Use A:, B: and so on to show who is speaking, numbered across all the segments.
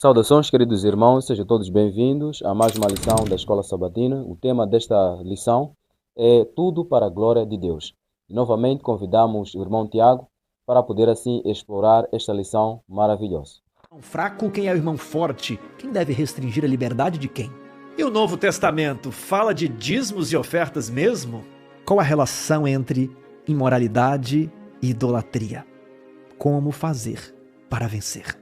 A: Saudações, queridos irmãos, sejam todos bem-vindos a mais uma lição da Escola Sabatina. O tema desta lição é Tudo para a Glória de Deus. E novamente convidamos o irmão Tiago para poder assim explorar esta lição maravilhosa.
B: Fraco, quem é o irmão forte? Quem deve restringir a liberdade de quem? E o Novo Testamento fala de dízimos e ofertas mesmo? Qual a relação entre imoralidade e idolatria? Como fazer para vencer?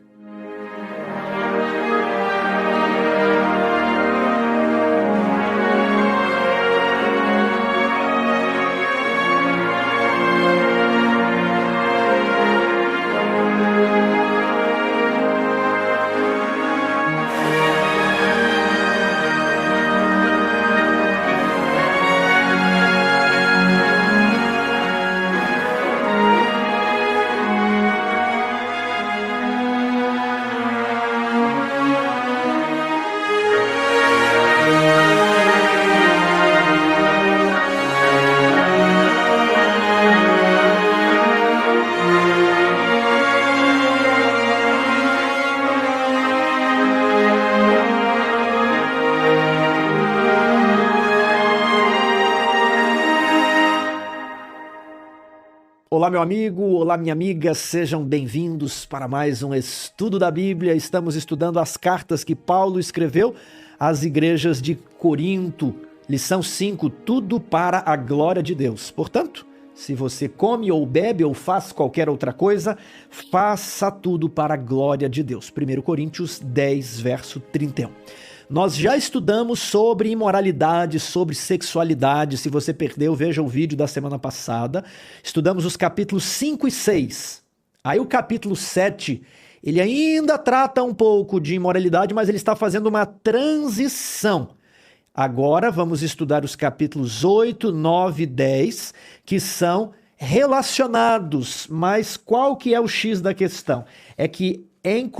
B: Olá, meu amigo, olá, minha amiga, sejam bem-vindos para mais um estudo da Bíblia. Estamos estudando as cartas que Paulo escreveu às igrejas de Corinto. Lição 5, tudo para a glória de Deus. Portanto, se você come ou bebe ou faz qualquer outra coisa, faça tudo para a glória de Deus. 1 Coríntios 10, verso 31. Nós já estudamos sobre imoralidade, sobre sexualidade. Se você perdeu, veja o vídeo da semana passada. Estudamos os capítulos 5 e 6. Aí o capítulo 7, ele ainda trata um pouco de imoralidade, mas ele está fazendo uma transição. Agora vamos estudar os capítulos 8, 9 e 10, que são relacionados. Mas qual que é o X da questão? É que em 1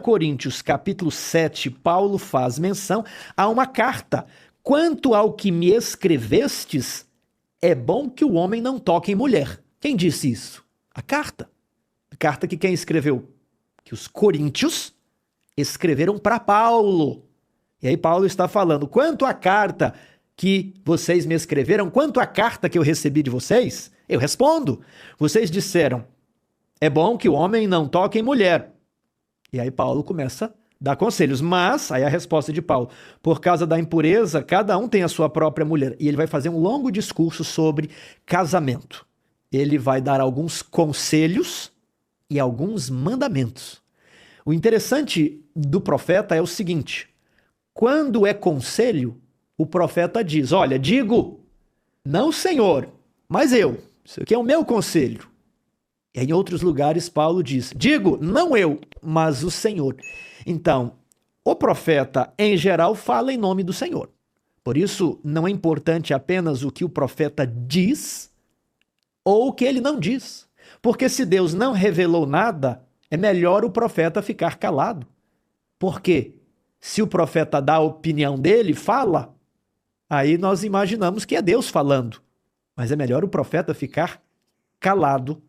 B: Coríntios, capítulo 7, Paulo faz menção a uma carta. Quanto ao que me escrevestes, é bom que o homem não toque em mulher. Quem disse isso? A carta. A carta que quem escreveu? Que os coríntios escreveram para Paulo. E aí Paulo está falando, quanto à carta que vocês me escreveram, quanto à carta que eu recebi de vocês, eu respondo. Vocês disseram, é bom que o homem não toque em mulher. E aí Paulo começa a dar conselhos. Mas, aí a resposta de Paulo, por causa da impureza, cada um tem a sua própria mulher. E ele vai fazer um longo discurso sobre casamento. Ele vai dar alguns conselhos e alguns mandamentos. O interessante do profeta é o seguinte, quando é conselho, o profeta diz, olha, digo, não o Senhor, mas eu. Isso aqui é o meu conselho. E em outros lugares, Paulo diz, digo, não eu, mas o Senhor. Então, o profeta, em geral, fala em nome do Senhor. Por isso, não é importante apenas o que o profeta diz ou o que ele não diz. Porque se Deus não revelou nada, é melhor o profeta ficar calado. Porque se o profeta dá a opinião dele, fala, aí nós imaginamos que é Deus falando. Mas é melhor o profeta ficar calado.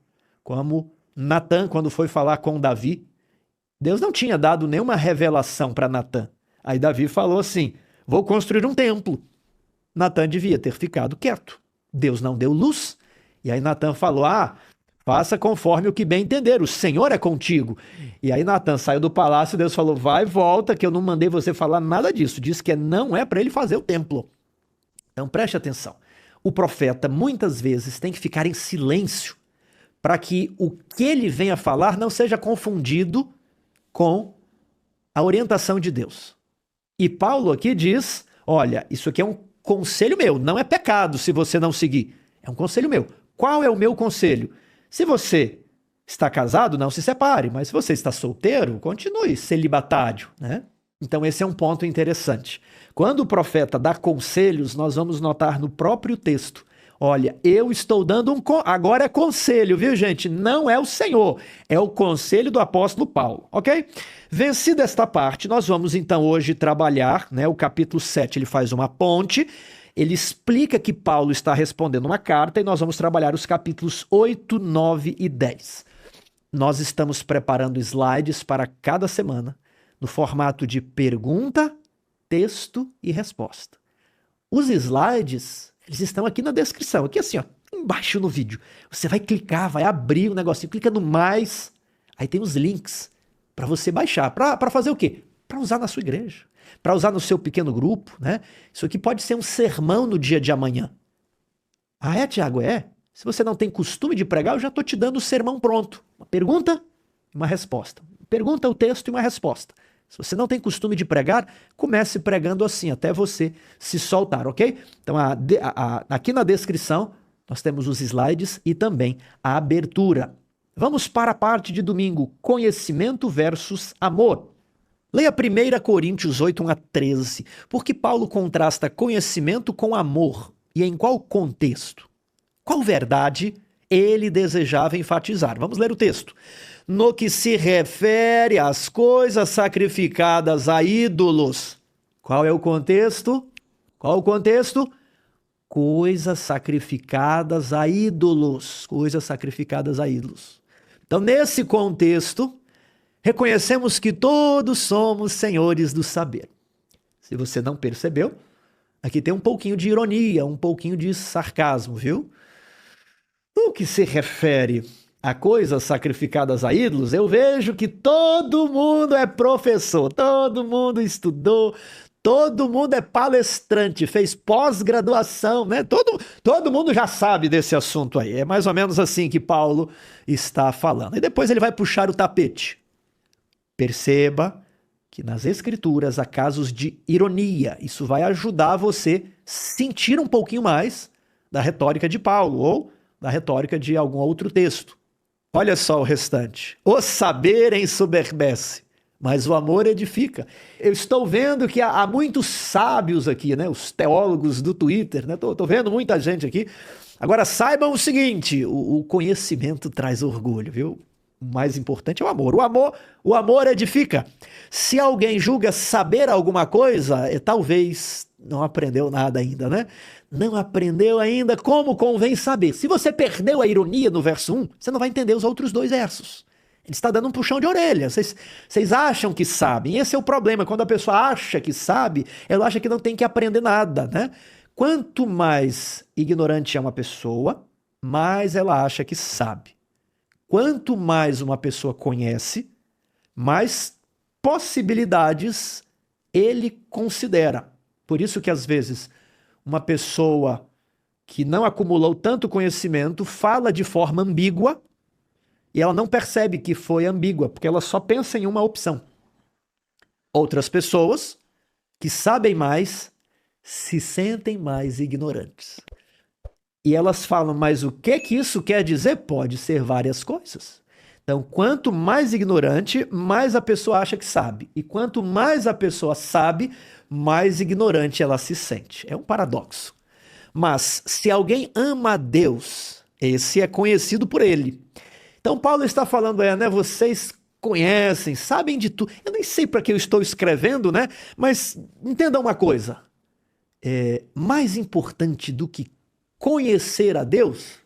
B: Como Natã, quando foi falar com Davi, Deus não tinha dado nenhuma revelação para Natã. Aí Davi falou assim, vou construir um templo. Natã devia ter ficado quieto. Deus não deu luz. E aí Natã falou, faça conforme o que bem entender, o Senhor é contigo. E aí Natã saiu do palácio, Deus falou, vai e volta, que eu não mandei você falar nada disso. Diz que não é para ele fazer o templo. Então preste atenção. O profeta muitas vezes tem que ficar em silêncio para que o que ele venha falar não seja confundido com a orientação de Deus. E Paulo aqui diz, olha, isso aqui é um conselho meu, não é pecado se você não seguir, é um conselho meu. Qual é o meu conselho? Se você está casado, não se separe, mas se você está solteiro, continue celibatário, né? Então esse é um ponto interessante. Quando o profeta dá conselhos, nós vamos notar no próprio texto, olha, eu estou dando agora é conselho, viu, gente? Não é o Senhor, é o conselho do apóstolo Paulo, ok? Vencida esta parte, nós vamos então hoje trabalhar, né? O capítulo 7, ele faz uma ponte, ele explica que Paulo está respondendo uma carta e nós vamos trabalhar os capítulos 8, 9 e 10. nós estamos preparando slides para cada semana, no formato de pergunta, texto e resposta. Os slides, eles estão aqui na descrição, aqui assim, ó, embaixo no vídeo. Você vai clicar, vai abrir o negocinho, clica no mais, aí tem os links para você baixar. Para fazer o quê? Para usar na sua igreja, para usar no seu pequeno grupo, né? Isso aqui pode ser um sermão no dia de amanhã. Ah, é, Tiago? É? Se você não tem costume de pregar, eu já estou te dando o sermão pronto. Uma pergunta e uma resposta. Pergunta, o texto e uma resposta. Se você não tem costume de pregar, comece pregando assim, até você se soltar, ok? Então, aqui na descrição, nós temos os slides e também a abertura. Vamos para a parte de domingo, conhecimento versus amor. Leia 1 Coríntios 8, 1 a 13, porque Paulo contrasta conhecimento com amor. E em qual contexto? Qual verdade ele desejava enfatizar? Vamos ler o texto. No que se refere às coisas sacrificadas a ídolos. Qual é o contexto? Qual o contexto? Coisas sacrificadas a ídolos. Coisas sacrificadas a ídolos. Então, nesse contexto, reconhecemos que todos somos senhores do saber. Se você não percebeu, aqui tem um pouquinho de ironia, um pouquinho de sarcasmo, viu? No que se refere a coisas sacrificadas a ídolos, eu vejo que todo mundo é professor, todo mundo estudou, todo mundo é palestrante, fez pós-graduação, né? Todo mundo já sabe desse assunto aí. É mais ou menos assim que Paulo está falando. E depois ele vai puxar o tapete. Perceba que nas escrituras há casos de ironia. Isso vai ajudar você a sentir um pouquinho mais da retórica de Paulo ou da retórica de algum outro texto. Olha só o restante. O saber ensoberbece, mas o amor edifica. Eu estou vendo que há muitos sábios aqui, né? Os teólogos do Twitter, né? Tô vendo muita gente aqui. Agora saibam o seguinte, o conhecimento traz orgulho, viu? O mais importante é o amor. O amor edifica. Se alguém julga saber alguma coisa, talvez não aprendeu nada ainda, né? Não aprendeu ainda como convém saber. Se você perdeu a ironia no verso 1, você não vai entender os outros dois versos. Ele está dando um puxão de orelha. Vocês acham que sabem. Esse é o problema. Quando a pessoa acha que sabe, ela acha que não tem que aprender nada, né? Quanto mais ignorante é uma pessoa, mais ela acha que sabe. Quanto mais uma pessoa conhece, mais possibilidades ele considera. Por isso que, às vezes, uma pessoa que não acumulou tanto conhecimento fala de forma ambígua e ela não percebe que foi ambígua, porque ela só pensa em uma opção. Outras pessoas que sabem mais se sentem mais ignorantes. E elas falam, mas o que isso quer dizer? Pode ser várias coisas. Então, quanto mais ignorante, mais a pessoa acha que sabe. E quanto mais a pessoa sabe, mais ignorante ela se sente. É um paradoxo. Mas, se alguém ama a Deus, esse é conhecido por ele. Então, Paulo está falando, né? Vocês conhecem, sabem de tudo. Eu nem sei para que eu estou escrevendo, né? Mas entenda uma coisa. Mais importante do que conhecer a Deus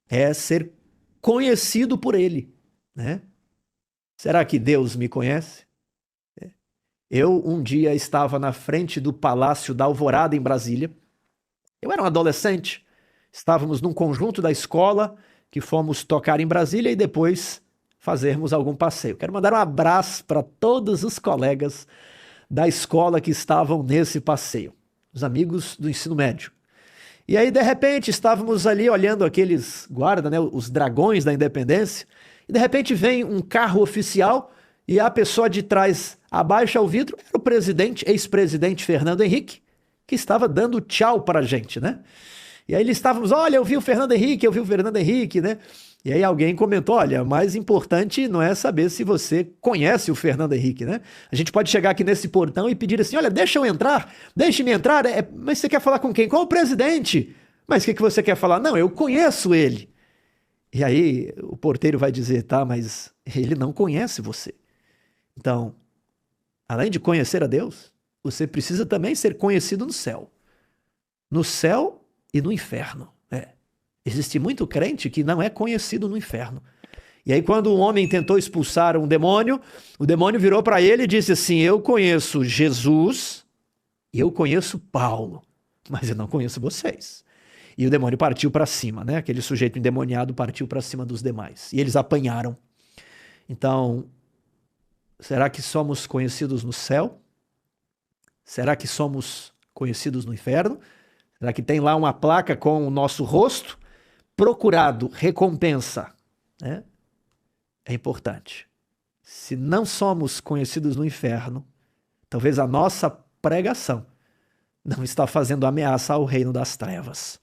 B: é ser conhecido por ele, né? Será que Deus me conhece? Eu um dia estava na frente do Palácio da Alvorada em Brasília. Eu era um adolescente. Estávamos num conjunto da escola que fomos tocar em Brasília e depois fazermos algum passeio. Quero mandar um abraço para todos os colegas da escola que estavam nesse passeio, os amigos do ensino médio. E aí, de repente, estávamos ali olhando aqueles guardas, né, os dragões da independência, e de repente vem um carro oficial e a pessoa de trás abaixa o vidro, era o presidente, ex-presidente Fernando Henrique, que estava dando tchau para a gente, né? E aí estávamos, olha, eu vi o Fernando Henrique, né? E aí alguém comentou, olha, mais importante não é saber se você conhece o Fernando Henrique, né? A gente pode chegar aqui nesse portão e pedir assim, olha, deixa-me entrar, mas você quer falar com quem? Qual o presidente? Mas o que você quer falar? Não, eu conheço ele. E aí o porteiro vai dizer, tá, mas ele não conhece você. Então, além de conhecer a Deus, você precisa também ser conhecido no céu. No céu e no inferno. Existe muito crente que não é conhecido no inferno. E aí quando um homem tentou expulsar um demônio, o demônio virou para ele e disse assim: eu conheço Jesus e eu conheço Paulo, mas eu não conheço vocês. E o demônio partiu para cima, né? Aquele sujeito endemoniado partiu para cima dos demais. E eles apanharam. Então, será que somos conhecidos no céu? Será que somos conhecidos no inferno? Será que tem lá uma placa com o nosso rosto? Procurado, recompensa, né? É importante. Se não somos conhecidos no inferno, talvez a nossa pregação não está fazendo ameaça ao reino das trevas.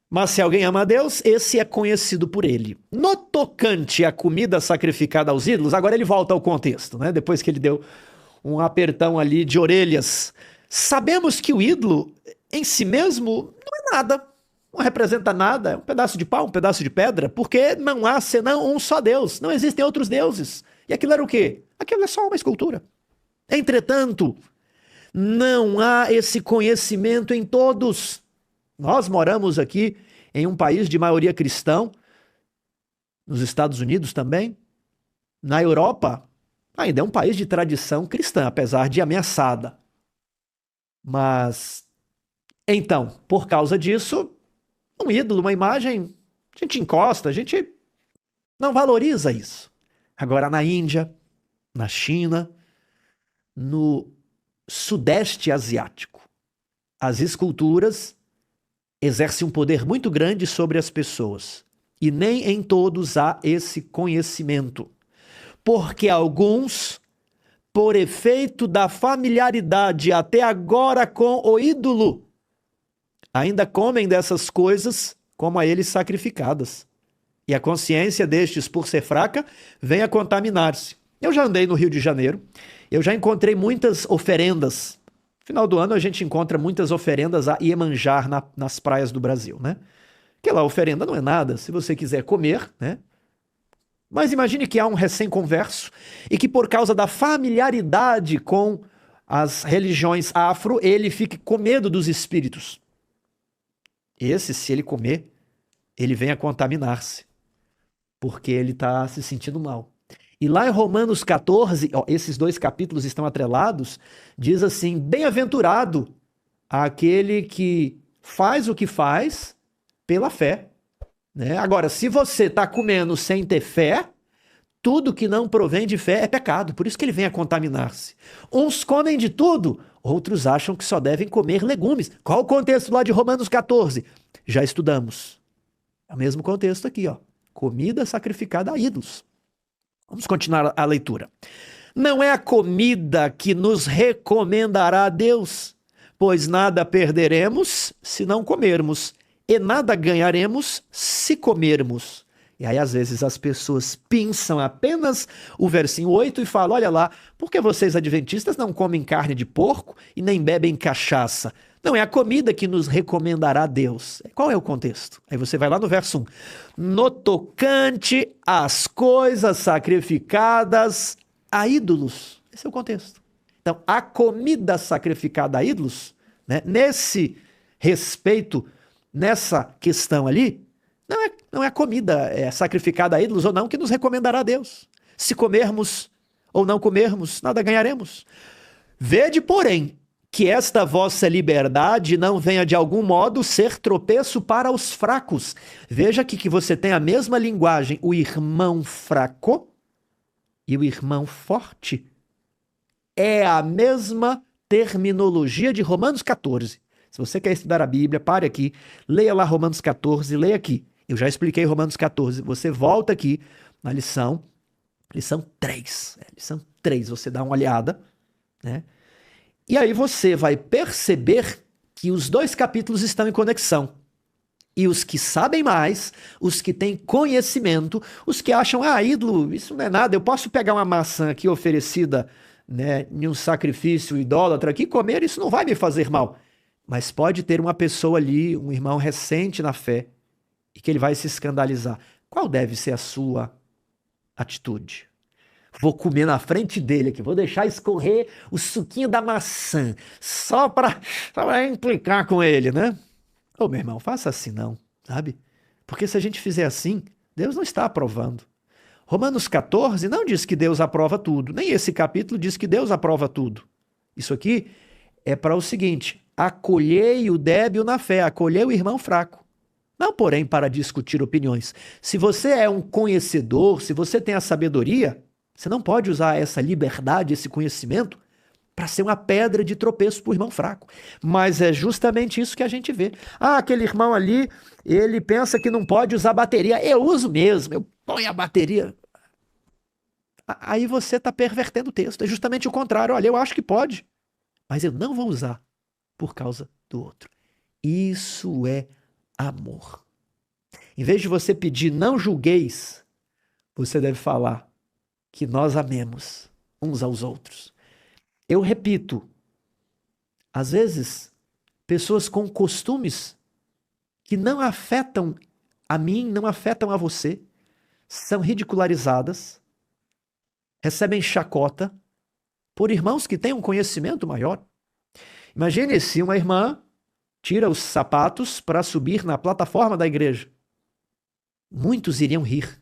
B: Mas se alguém ama a Deus, esse é conhecido por ele. No tocante à comida sacrificada aos ídolos, agora ele volta ao contexto, né? Depois que ele deu um apertão ali de orelhas. Sabemos que o ídolo em si mesmo não é nada, não representa nada, é um pedaço de pau, um pedaço de pedra, porque não há senão um só Deus, não existem outros deuses. E aquilo era o quê? Aquilo é só uma escultura. Entretanto, não há esse conhecimento em todos. Nós moramos aqui em um país de maioria cristã, nos Estados Unidos também, na Europa, ainda é um país de tradição cristã, apesar de ameaçada. Mas, então, por causa disso, um ídolo, uma imagem, a gente encosta, a gente não valoriza isso. Agora, na Índia, na China, no Sudeste Asiático, as esculturas exercem um poder muito grande sobre as pessoas. E nem em todos há esse conhecimento. Porque alguns, por efeito da familiaridade até agora com o ídolo, ainda comem dessas coisas como a eles sacrificadas. E a consciência destes, por ser fraca, vem a contaminar-se. Eu já andei no Rio de Janeiro, eu já encontrei muitas oferendas. No final do ano a gente encontra muitas oferendas a Iemanjá nas praias do Brasil, né? Aquela oferenda não é nada, se você quiser comer, né? Mas imagine que há um recém-converso e que por causa da familiaridade com as religiões afro, ele fique com medo dos espíritos. Esse, se ele comer, ele vem a contaminar-se, porque ele está se sentindo mal. E lá em Romanos 14, esses dois capítulos estão atrelados, diz assim: bem-aventurado aquele que faz o que faz pela fé. Né? Agora, se você está comendo sem ter fé, tudo que não provém de fé é pecado, por isso que ele vem a contaminar-se. Uns comem de tudo, outros acham que só devem comer legumes. Qual o contexto lá de Romanos 14? Já estudamos. É o mesmo contexto aqui, ó. Comida sacrificada a ídolos. Vamos continuar a leitura. Não é a comida que nos recomendará a Deus, pois nada perderemos se não comermos, e nada ganharemos se comermos. E aí, às vezes, as pessoas pinçam apenas o versinho 8 e falam: olha lá, por que vocês adventistas não comem carne de porco e nem bebem cachaça? Não é a comida que nos recomendará Deus. Qual é o contexto? Aí você vai lá no verso 1. No tocante às coisas sacrificadas a ídolos. Esse é o contexto. Então, a comida sacrificada a ídolos, né, nesse respeito, nessa questão ali, não é a comida sacrificada a ídolos ou não que nos recomendará a Deus. Se comermos ou não comermos, nada ganharemos. Vede, porém, que esta vossa liberdade não venha de algum modo ser tropeço para os fracos. Veja aqui que você tem a mesma linguagem, o irmão fraco e o irmão forte. É a mesma terminologia de Romanos 14. Se você quer estudar a Bíblia, pare aqui, leia lá Romanos 14, leia aqui. Eu já expliquei Romanos 14. Você volta aqui na lição 3. Lição 3, você dá uma olhada, né? E aí você vai perceber que os dois capítulos estão em conexão. E os que sabem mais, os que têm conhecimento, os que acham, ídolo, isso não é nada, eu posso pegar uma maçã aqui oferecida, né, em um sacrifício idólatra aqui, comer, isso não vai me fazer mal. Mas pode ter uma pessoa ali, um irmão recente na fé, e que ele vai se escandalizar. Qual deve ser a sua atitude? Vou comer na frente dele aqui, vou deixar escorrer o suquinho da maçã, só para implicar com ele, né? Ô, meu irmão, faça assim não, sabe? Porque se a gente fizer assim, Deus não está aprovando. Romanos 14 não diz que Deus aprova tudo, nem esse capítulo diz que Deus aprova tudo. Isso aqui é para o seguinte: acolhei o débil na fé, acolhei o irmão fraco. Não, porém, para discutir opiniões. Se você é um conhecedor, se você tem a sabedoria, você não pode usar essa liberdade, esse conhecimento, para ser uma pedra de tropeço para o irmão fraco. Mas é justamente isso que a gente vê. Ah, aquele irmão ali, ele pensa que não pode usar bateria. Eu uso mesmo, eu ponho a bateria. Aí você está pervertendo o texto. É justamente o contrário. Olha, eu acho que pode, mas eu não vou usar por causa do outro. Isso é amor. Em vez de você pedir não julgueis, você deve falar que nós amemos uns aos outros. Eu repito, às vezes, pessoas com costumes que não afetam a mim, não afetam a você, são ridicularizadas, recebem chacota por irmãos que têm um conhecimento maior. Imagine se uma irmã tira os sapatos para subir na plataforma da igreja. Muitos iriam rir.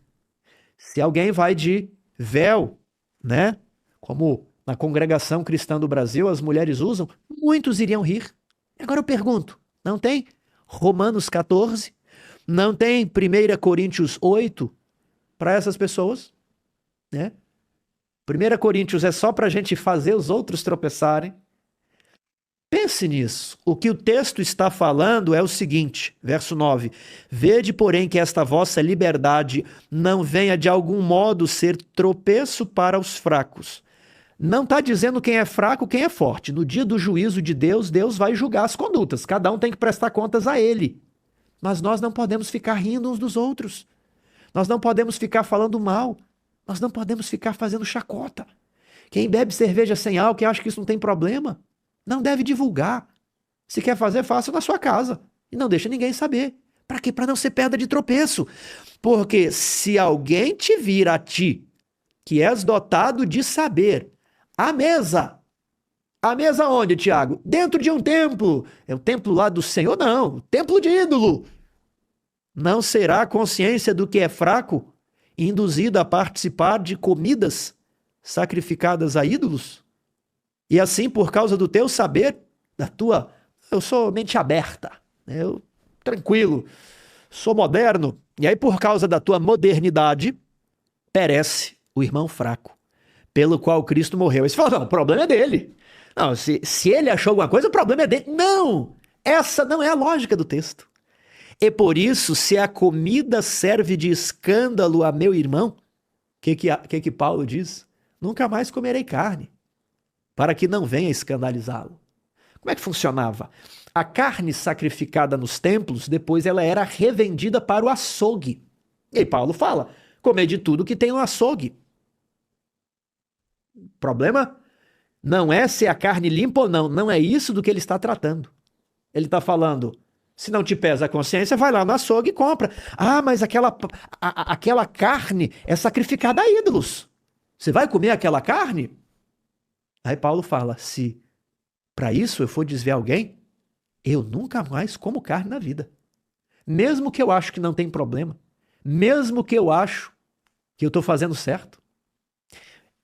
B: Se alguém vai de véu, né? Como na congregação cristã do Brasil as mulheres usam, muitos iriam rir. Agora eu pergunto, não tem Romanos 14? Não tem 1 Coríntios 8 para essas pessoas? Né? 1 Coríntios é só para a gente fazer os outros tropeçarem. Pense nisso. O que o texto está falando é o seguinte, verso 9. Vede, porém, que esta vossa liberdade não venha de algum modo ser tropeço para os fracos. Não está dizendo quem é fraco, quem é forte. No dia do juízo de Deus, Deus vai julgar as condutas. Cada um tem que prestar contas a ele. Mas nós não podemos ficar rindo uns dos outros. Nós não podemos ficar falando mal. Nós não podemos ficar fazendo chacota. Quem bebe cerveja sem álcool e acha que isso não tem problema, não deve divulgar. Se quer fazer, faça na sua casa. E não deixa ninguém saber. Para quê? Para não ser pedra de tropeço. Porque se alguém te vir a ti, que és dotado de saber, à mesa. A mesa onde, Tiago? Dentro de um templo. É o templo lá do Senhor? Não. Templo de ídolo. Não será a consciência do que é fraco induzido a participar de comidas sacrificadas a ídolos? E assim, por causa do teu saber, da tua... Eu sou mente aberta, né? Eu tranquilo, sou moderno. E aí, por causa da tua modernidade, perece o irmão fraco, pelo qual Cristo morreu. Aí você fala, não, o problema é dele. Não, se ele achou alguma coisa, o problema é dele. Não! Essa não é a lógica do texto. E por isso, se a comida serve de escândalo a meu irmão, o que Paulo diz? Nunca mais comerei carne, para que não venha escandalizá-lo. Como é que funcionava? A carne sacrificada nos templos, depois ela era revendida para o açougue. E aí Paulo fala, comer de tudo que tem no açougue. O problema não é se a carne limpa ou não, não é isso do que ele está tratando. Ele está falando, se não te pesa a consciência, vai lá no açougue e compra. Ah, mas aquela carne é sacrificada a ídolos. Você vai comer aquela carne? Aí Paulo fala, se para isso eu for desviar alguém, eu nunca mais como carne na vida. Mesmo que eu acho que não tem problema, mesmo que eu acho que eu estou fazendo certo.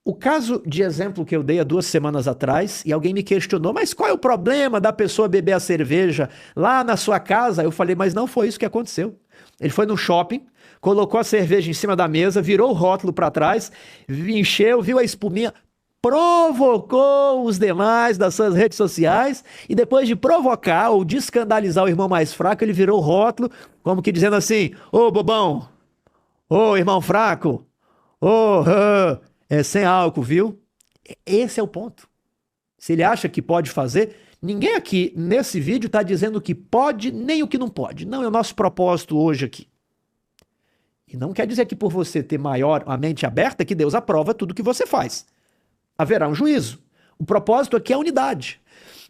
B: O caso de exemplo que eu dei há 2 semanas atrás, e alguém me questionou, mas qual é o problema da pessoa beber a cerveja lá na sua casa? Eu falei, mas não foi isso que aconteceu. Ele foi no shopping, colocou a cerveja em cima da mesa, virou o rótulo para trás, encheu, viu a espuminha, provocou os demais das suas redes sociais e depois de provocar ou de escandalizar o irmão mais fraco, ele virou o rótulo, como que dizendo assim, ô bobão, ô irmão fraco, ô, é sem álcool, viu? Esse é o ponto. Se ele acha que pode fazer, ninguém aqui nesse vídeo está dizendo o que pode nem o que não pode. Não é o nosso propósito hoje aqui. E não quer dizer que por você ter a mente aberta que Deus aprova tudo que você faz. Haverá um juízo. O propósito aqui é a unidade.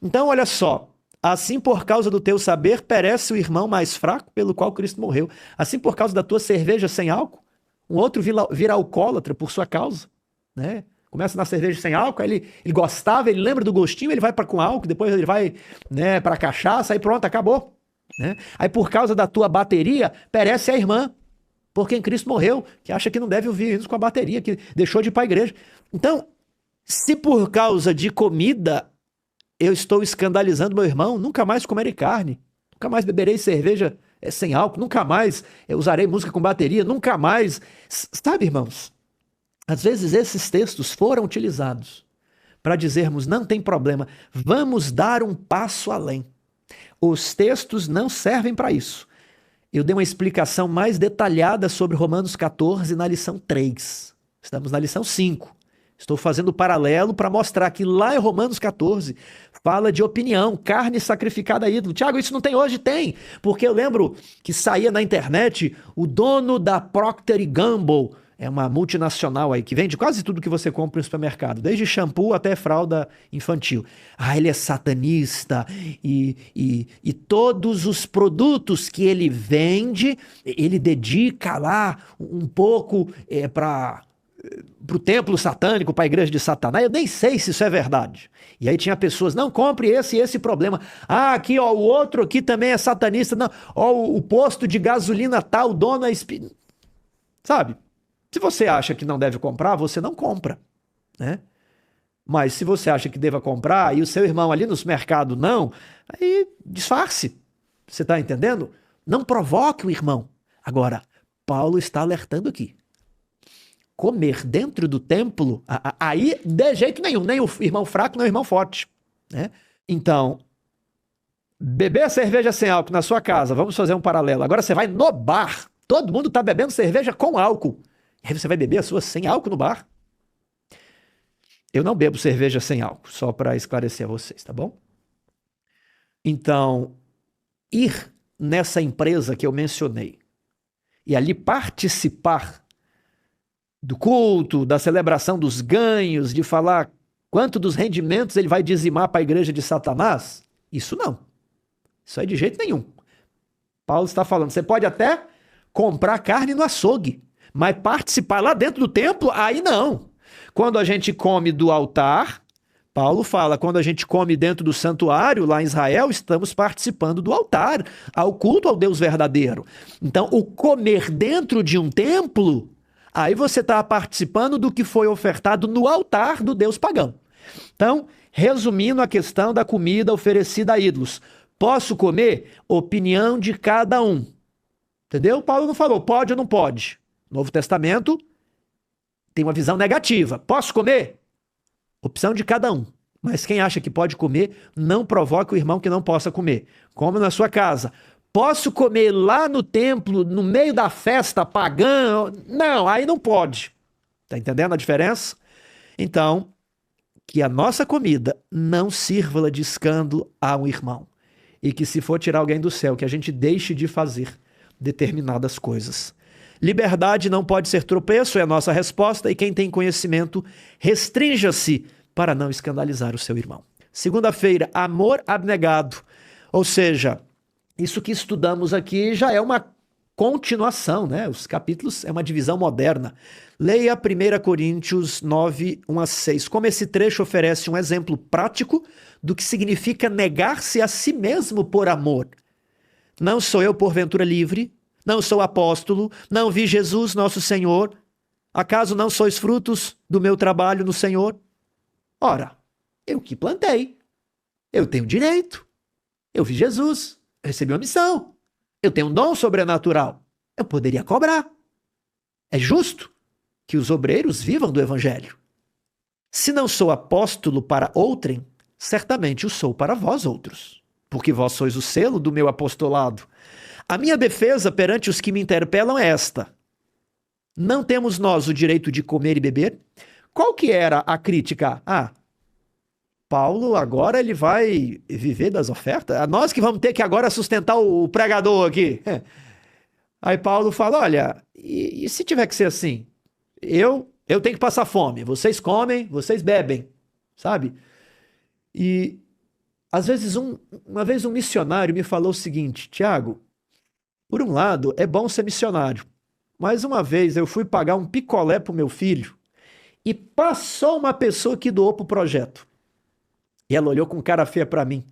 B: Então, olha só. Assim, por causa do teu saber, perece o irmão mais fraco pelo qual Cristo morreu. Assim, por causa da tua cerveja sem álcool, um outro vira alcoólatra por sua causa. Né? Começa na cerveja sem álcool, ele gostava, ele lembra do gostinho, ele vai para com álcool, depois ele vai, né, para cachaça, aí pronto, acabou. Né? Aí, por causa da tua bateria, perece a irmã. porque em Cristo morreu, que acha que não deve ouvir hinos com a bateria, que deixou de ir para a igreja. Então, se por causa de comida eu estou escandalizando meu irmão, nunca mais comerei carne, nunca mais beberei cerveja sem álcool, nunca mais eu usarei música com bateria, nunca mais. Sabe, irmãos, às vezes esses textos foram utilizados para dizermos, não tem problema, vamos dar um passo além. Os textos não servem para isso. Eu dei uma explicação mais detalhada sobre Romanos 14 na lição 3. Estamos na lição 5. Estou fazendo o paralelo para mostrar que lá em Romanos 14 fala de opinião, carne sacrificada a ídolo. Tiago, isso não tem hoje? Tem. Porque eu lembro que saía na internet o dono da Procter & Gamble, é uma multinacional aí que vende quase tudo que você compra no supermercado, desde shampoo até fralda infantil. Ah, ele é satanista e todos os produtos que ele vende, ele dedica lá um pouco para o templo satânico, para a igreja de Satanás. Eu nem sei se isso é verdade. E aí tinha pessoas, não, compre esse problema. Ah, aqui, ó, o outro aqui também é satanista. Não, ó, o posto de gasolina tal, o dono é espírito. Sabe? Se você acha que não deve comprar, você não compra, né? Mas se você acha que deva comprar e o seu irmão ali no mercado não, aí disfarce. Você está entendendo? Não provoque o irmão. Agora, Paulo está alertando aqui. Comer dentro do templo, aí de jeito nenhum, nem o irmão fraco, nem o irmão forte, né? Então, beber cerveja sem álcool na sua casa, vamos fazer um paralelo. Agora você vai no bar, todo mundo está bebendo cerveja com álcool. E aí você vai beber a sua sem álcool no bar? Eu não bebo cerveja sem álcool, só para esclarecer a vocês, tá bom? Então, ir nessa empresa que eu mencionei e ali participar do culto, da celebração dos ganhos, de falar quanto dos rendimentos ele vai dizimar para a igreja de Satanás, isso não. Isso aí de jeito nenhum. Paulo está falando, você pode até comprar carne no açougue, mas participar lá dentro do templo, aí não. Quando a gente come do altar, Paulo fala, quando a gente come dentro do santuário, lá em Israel, estamos participando do altar, ao culto ao Deus verdadeiro. Então, o comer dentro de um templo, aí você está participando do que foi ofertado no altar do Deus pagão. Então, resumindo a questão da comida oferecida a ídolos, posso comer? Opinião de cada um. Entendeu? Paulo não falou pode ou não pode. Novo Testamento tem uma visão negativa. Posso comer? Opção de cada um. Mas quem acha que pode comer, não provoque o irmão que não possa comer. Come na sua casa. Posso comer lá no templo, no meio da festa pagã? Não, aí não pode. Tá entendendo a diferença? Então, que a nossa comida não sirva de escândalo a um irmão. E que se for tirar alguém do céu, que a gente deixe de fazer determinadas coisas. Liberdade não pode ser tropeço, é a nossa resposta, e quem tem conhecimento, restrinja-se para não escandalizar o seu irmão. Segunda-feira, amor abnegado. Ou seja, isso que estudamos aqui já é uma continuação, né? Os capítulos é uma divisão moderna. Leia 1 Coríntios 9, 1 a 6. Como esse trecho oferece um exemplo prático do que significa negar-se a si mesmo por amor. Não sou eu, porventura, livre? Não sou apóstolo, não vi Jesus nosso Senhor. Acaso não sois frutos do meu trabalho no Senhor? Ora, eu que plantei. Eu tenho direito. Eu vi Jesus. Eu recebi uma missão. Eu tenho um dom sobrenatural. Eu poderia cobrar. É justo que os obreiros vivam do evangelho. Se não sou apóstolo para outrem, certamente o sou para vós outros, porque vós sois o selo do meu apostolado. A minha defesa perante os que me interpelam é esta: não temos nós o direito de comer e beber? Qual que era a crítica? Paulo agora ele vai viver das ofertas? Nós que vamos ter que agora sustentar o pregador aqui. Aí Paulo fala, olha, e se tiver que ser assim? Eu tenho que passar fome, vocês comem, vocês bebem, sabe? E às vezes uma vez um missionário me falou o seguinte, Tiago, por um lado, é bom ser missionário. Mas uma vez eu fui pagar um picolé pro meu filho e passou uma pessoa que doou pro projeto. E ela olhou com cara feia para mim.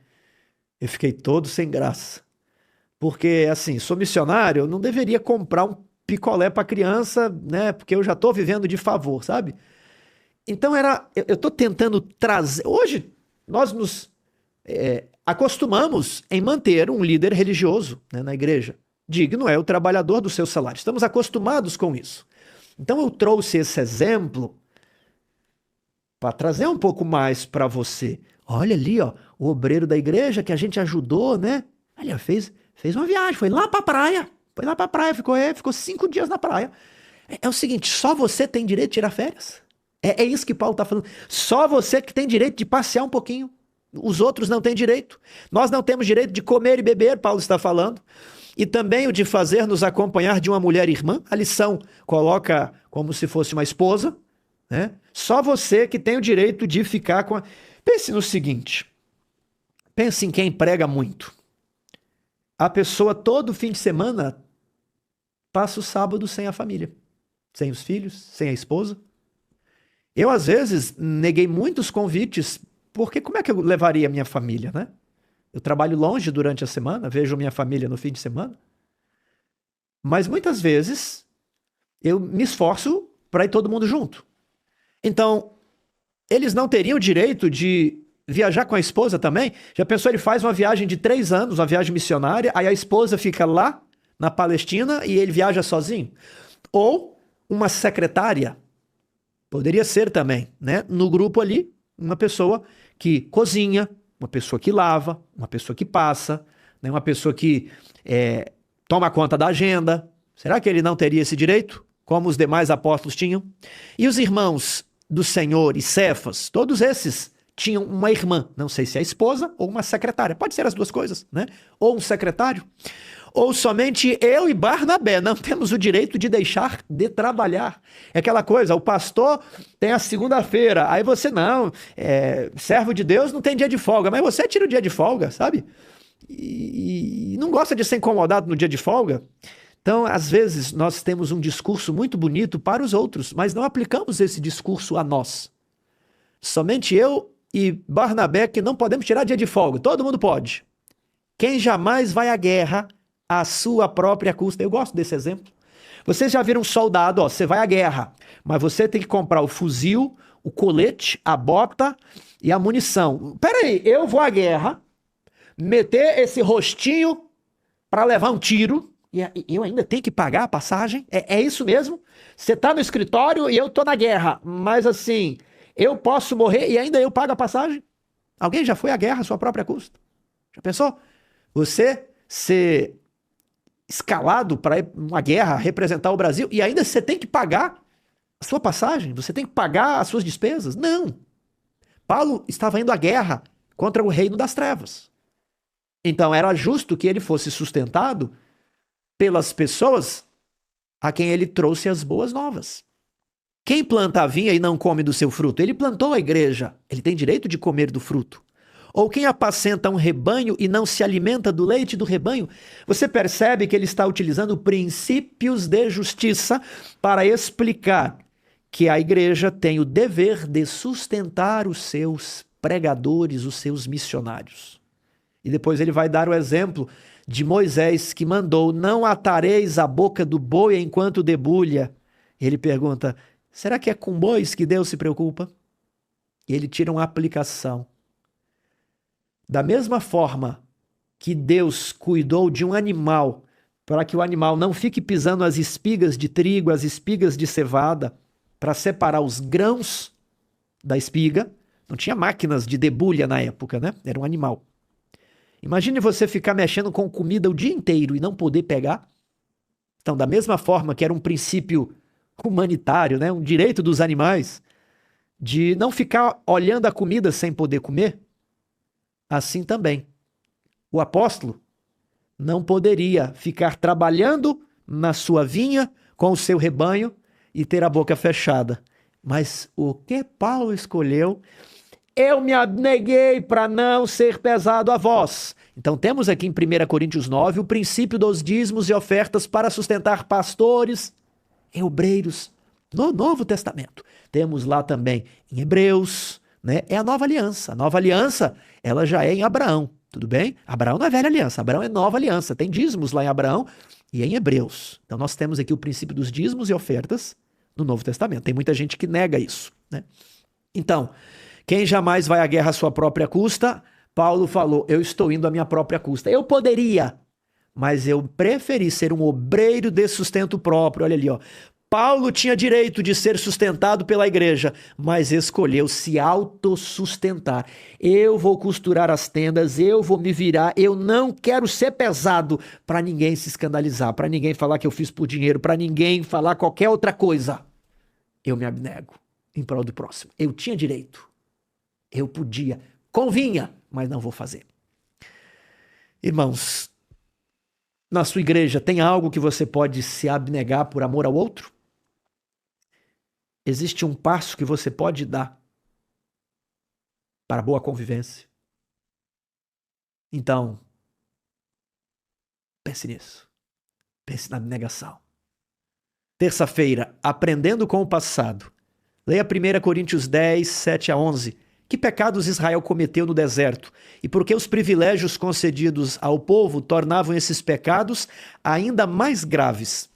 B: Eu fiquei todo sem graça. Porque, assim, sou missionário, eu não deveria comprar um picolé para criança, né? Porque eu já estou vivendo de favor, sabe? Então eu estou tentando trazer. Hoje nós nos acostumamos em manter um líder religioso, né, na igreja. Digno é o trabalhador do seu salário. Estamos acostumados com isso. Então eu trouxe esse exemplo para trazer um pouco mais para você. Olha ali, ó, o obreiro da igreja que a gente ajudou, né? Olha, fez uma viagem, foi lá para a praia. Foi lá para a praia, ficou 5 dias na praia. É o seguinte, só você tem direito de tirar férias. É isso que Paulo está falando. Só você que tem direito de passear um pouquinho. Os outros não têm direito. Nós não temos direito de comer e beber, Paulo está falando. E também o de fazer nos acompanhar de uma mulher irmã. A lição coloca como se fosse uma esposa, né? Só você que tem o direito de ficar com a... Pense no seguinte. Pense em quem prega muito. A pessoa todo fim de semana passa o sábado sem a família. Sem os filhos, sem a esposa. Eu, às vezes, neguei muitos convites, porque como é que eu levaria a minha família, né? Eu trabalho longe durante a semana, vejo minha família no fim de semana. Mas muitas vezes eu me esforço para ir todo mundo junto. Então, eles não teriam direito de viajar com a esposa também? Já pensou, ele faz uma viagem de 3 anos, uma viagem missionária, aí a esposa fica lá na Palestina e ele viaja sozinho? Ou uma secretária, poderia ser também, né? No grupo ali, uma pessoa que cozinha, uma pessoa que lava, uma pessoa que passa, né? Uma pessoa que toma conta da agenda. Será que ele não teria esse direito, como os demais apóstolos tinham? E os irmãos do Senhor e Cefas, todos esses tinham uma irmã, não sei se é a esposa ou uma secretária, pode ser as duas coisas, né? Ou um secretário. Ou somente eu e Barnabé não temos o direito de deixar de trabalhar. É aquela coisa, o pastor tem a segunda-feira, aí você não, servo de Deus não tem dia de folga, mas você tira o dia de folga, sabe? E não gosta de ser incomodado no dia de folga. Então, às vezes, nós temos um discurso muito bonito para os outros, mas não aplicamos esse discurso a nós. Somente eu e Barnabé que não podemos tirar dia de folga, todo mundo pode. Quem jamais vai à guerra à sua própria custa. Eu gosto desse exemplo. Vocês já viram um soldado, ó, você vai à guerra, mas você tem que comprar o fuzil, o colete, a bota e a munição. Peraí, eu vou à guerra, meter esse rostinho para levar um tiro, e eu ainda tenho que pagar a passagem? É isso mesmo? Você tá no escritório e eu tô na guerra, mas assim, eu posso morrer e ainda eu pago a passagem? Alguém já foi à guerra à sua própria custa? Já pensou? Você ser escalado para uma guerra, representar o Brasil, e ainda você tem que pagar a sua passagem? Você tem que pagar as suas despesas? Não. Paulo estava indo à guerra contra o reino das trevas. Então era justo que ele fosse sustentado pelas pessoas a quem ele trouxe as boas novas. Quem planta a vinha e não come do seu fruto? Ele plantou a igreja, ele tem direito de comer do fruto. Ou quem apacenta um rebanho e não se alimenta do leite do rebanho? Você percebe que ele está utilizando princípios de justiça para explicar que a igreja tem o dever de sustentar os seus pregadores, os seus missionários. E depois ele vai dar o exemplo de Moisés, que mandou: não atareis a boca do boi enquanto debulha. Ele pergunta: será que é com bois que Deus se preocupa? E ele tira uma aplicação. Da mesma forma que Deus cuidou de um animal para que o animal não fique pisando as espigas de trigo, as espigas de cevada, para separar os grãos da espiga, não tinha máquinas de debulha na época, né? Era um animal. Imagine você ficar mexendo com comida o dia inteiro e não poder pegar. Então, da mesma forma que era um princípio humanitário, né? Um direito dos animais de não ficar olhando a comida sem poder comer, assim também o apóstolo não poderia ficar trabalhando na sua vinha com o seu rebanho e ter a boca fechada. Mas o que Paulo escolheu? Eu me abneguei para não ser pesado a vós. Então temos aqui em 1 Coríntios 9 o princípio dos dízimos e ofertas para sustentar pastores e obreiros no Novo Testamento. Temos lá também em Hebreus, né? É a nova aliança. A nova aliança, ela já é em Abraão. Tudo bem? Abraão não é velha aliança, Abraão é nova aliança. Tem dízimos lá em Abraão e em Hebreus. Então nós temos aqui o princípio dos dízimos e ofertas no Novo Testamento. Tem muita gente que nega isso, né? Então, quem jamais vai à guerra à sua própria custa, Paulo falou, eu estou indo à minha própria custa. Eu poderia, mas eu preferi ser um obreiro de sustento próprio. Olha ali, ó. Paulo tinha direito de ser sustentado pela igreja, mas escolheu se autossustentar. Eu vou costurar as tendas, eu vou me virar, eu não quero ser pesado para ninguém se escandalizar, para ninguém falar que eu fiz por dinheiro, para ninguém falar qualquer outra coisa. Eu me abnego em prol do próximo. Eu tinha direito, eu podia, convinha, mas não vou fazer. Irmãos, na sua igreja tem algo que você pode se abnegar por amor ao outro? Existe um passo que você pode dar para boa convivência? Então, pense nisso. Pense na abnegação. Terça-feira, aprendendo com o passado. Leia 1 Coríntios 10, 7 a 11. Que pecados Israel cometeu no deserto? E por que os privilégios concedidos ao povo tornavam esses pecados ainda mais graves?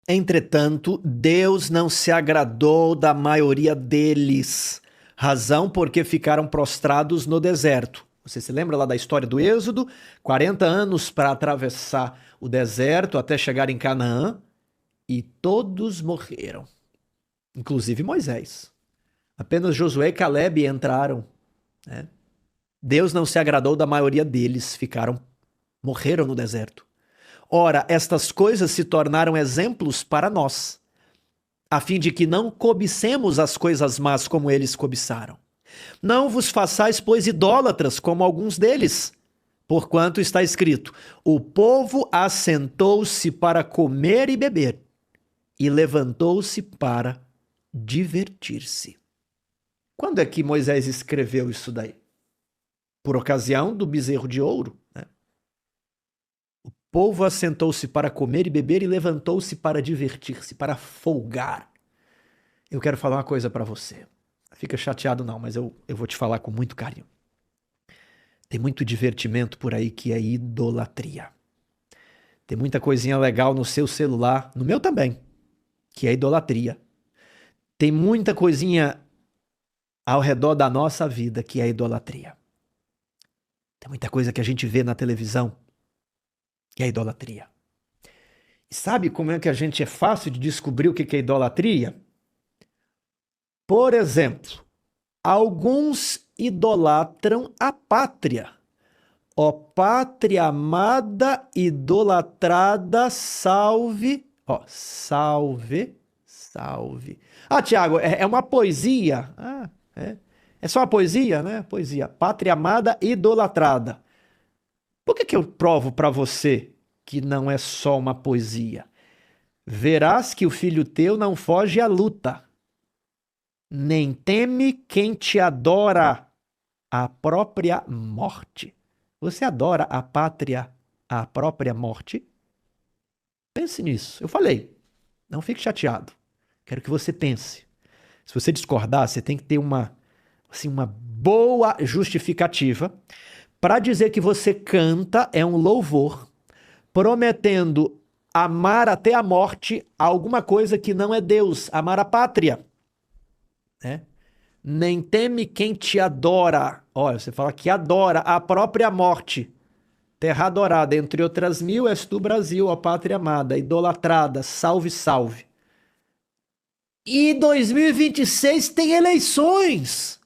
B: Entretanto, Deus não se agradou da maioria deles, razão porque ficaram prostrados no deserto. Você se lembra lá da história do Êxodo? 40 anos para atravessar o deserto até chegar em Canaã, e todos morreram, inclusive Moisés. Apenas Josué e Caleb entraram, né? Deus não se agradou da maioria deles, morreram no deserto. Ora, estas coisas se tornaram exemplos para nós, a fim de que não cobicemos as coisas más como eles cobiçaram. Não vos façais, pois, idólatras, como alguns deles, porquanto está escrito, o povo assentou-se para comer e beber, e levantou-se para divertir-se. Quando é que Moisés escreveu isso daí? Por ocasião do bezerro de ouro, né? O povo assentou-se para comer e beber e levantou-se para divertir-se, para folgar. Eu quero falar uma coisa para você. Fica chateado não, mas eu vou te falar com muito carinho. Tem muito divertimento por aí que é idolatria. Tem muita coisinha legal no seu celular, no meu também, que é idolatria. Tem muita coisinha ao redor da nossa vida que é idolatria. Tem muita coisa que a gente vê na televisão que é idolatria. E sabe como é que a gente é fácil de descobrir o que é idolatria? Por exemplo, alguns idolatram a pátria. Ó pátria amada, idolatrada, salve. Ó, salve, salve. Ah, Tiago, é uma poesia. É só uma poesia, né? Poesia. Pátria amada, idolatrada. Por que eu provo para você que não é só uma poesia? Verás que o filho teu não foge à luta, nem teme quem te adora a própria morte. Você adora a pátria, a própria morte? Pense nisso. Eu falei, não fique chateado. Quero que você pense. Se você discordar, você tem que ter uma boa justificativa para dizer que você canta é um louvor, prometendo amar até a morte alguma coisa que não é Deus, amar a pátria. Né? Nem teme quem te adora. Olha, você fala que adora a própria morte. Terra adorada, entre outras mil, és tu, Brasil, ó pátria amada, idolatrada, salve, salve. E 2026 tem eleições.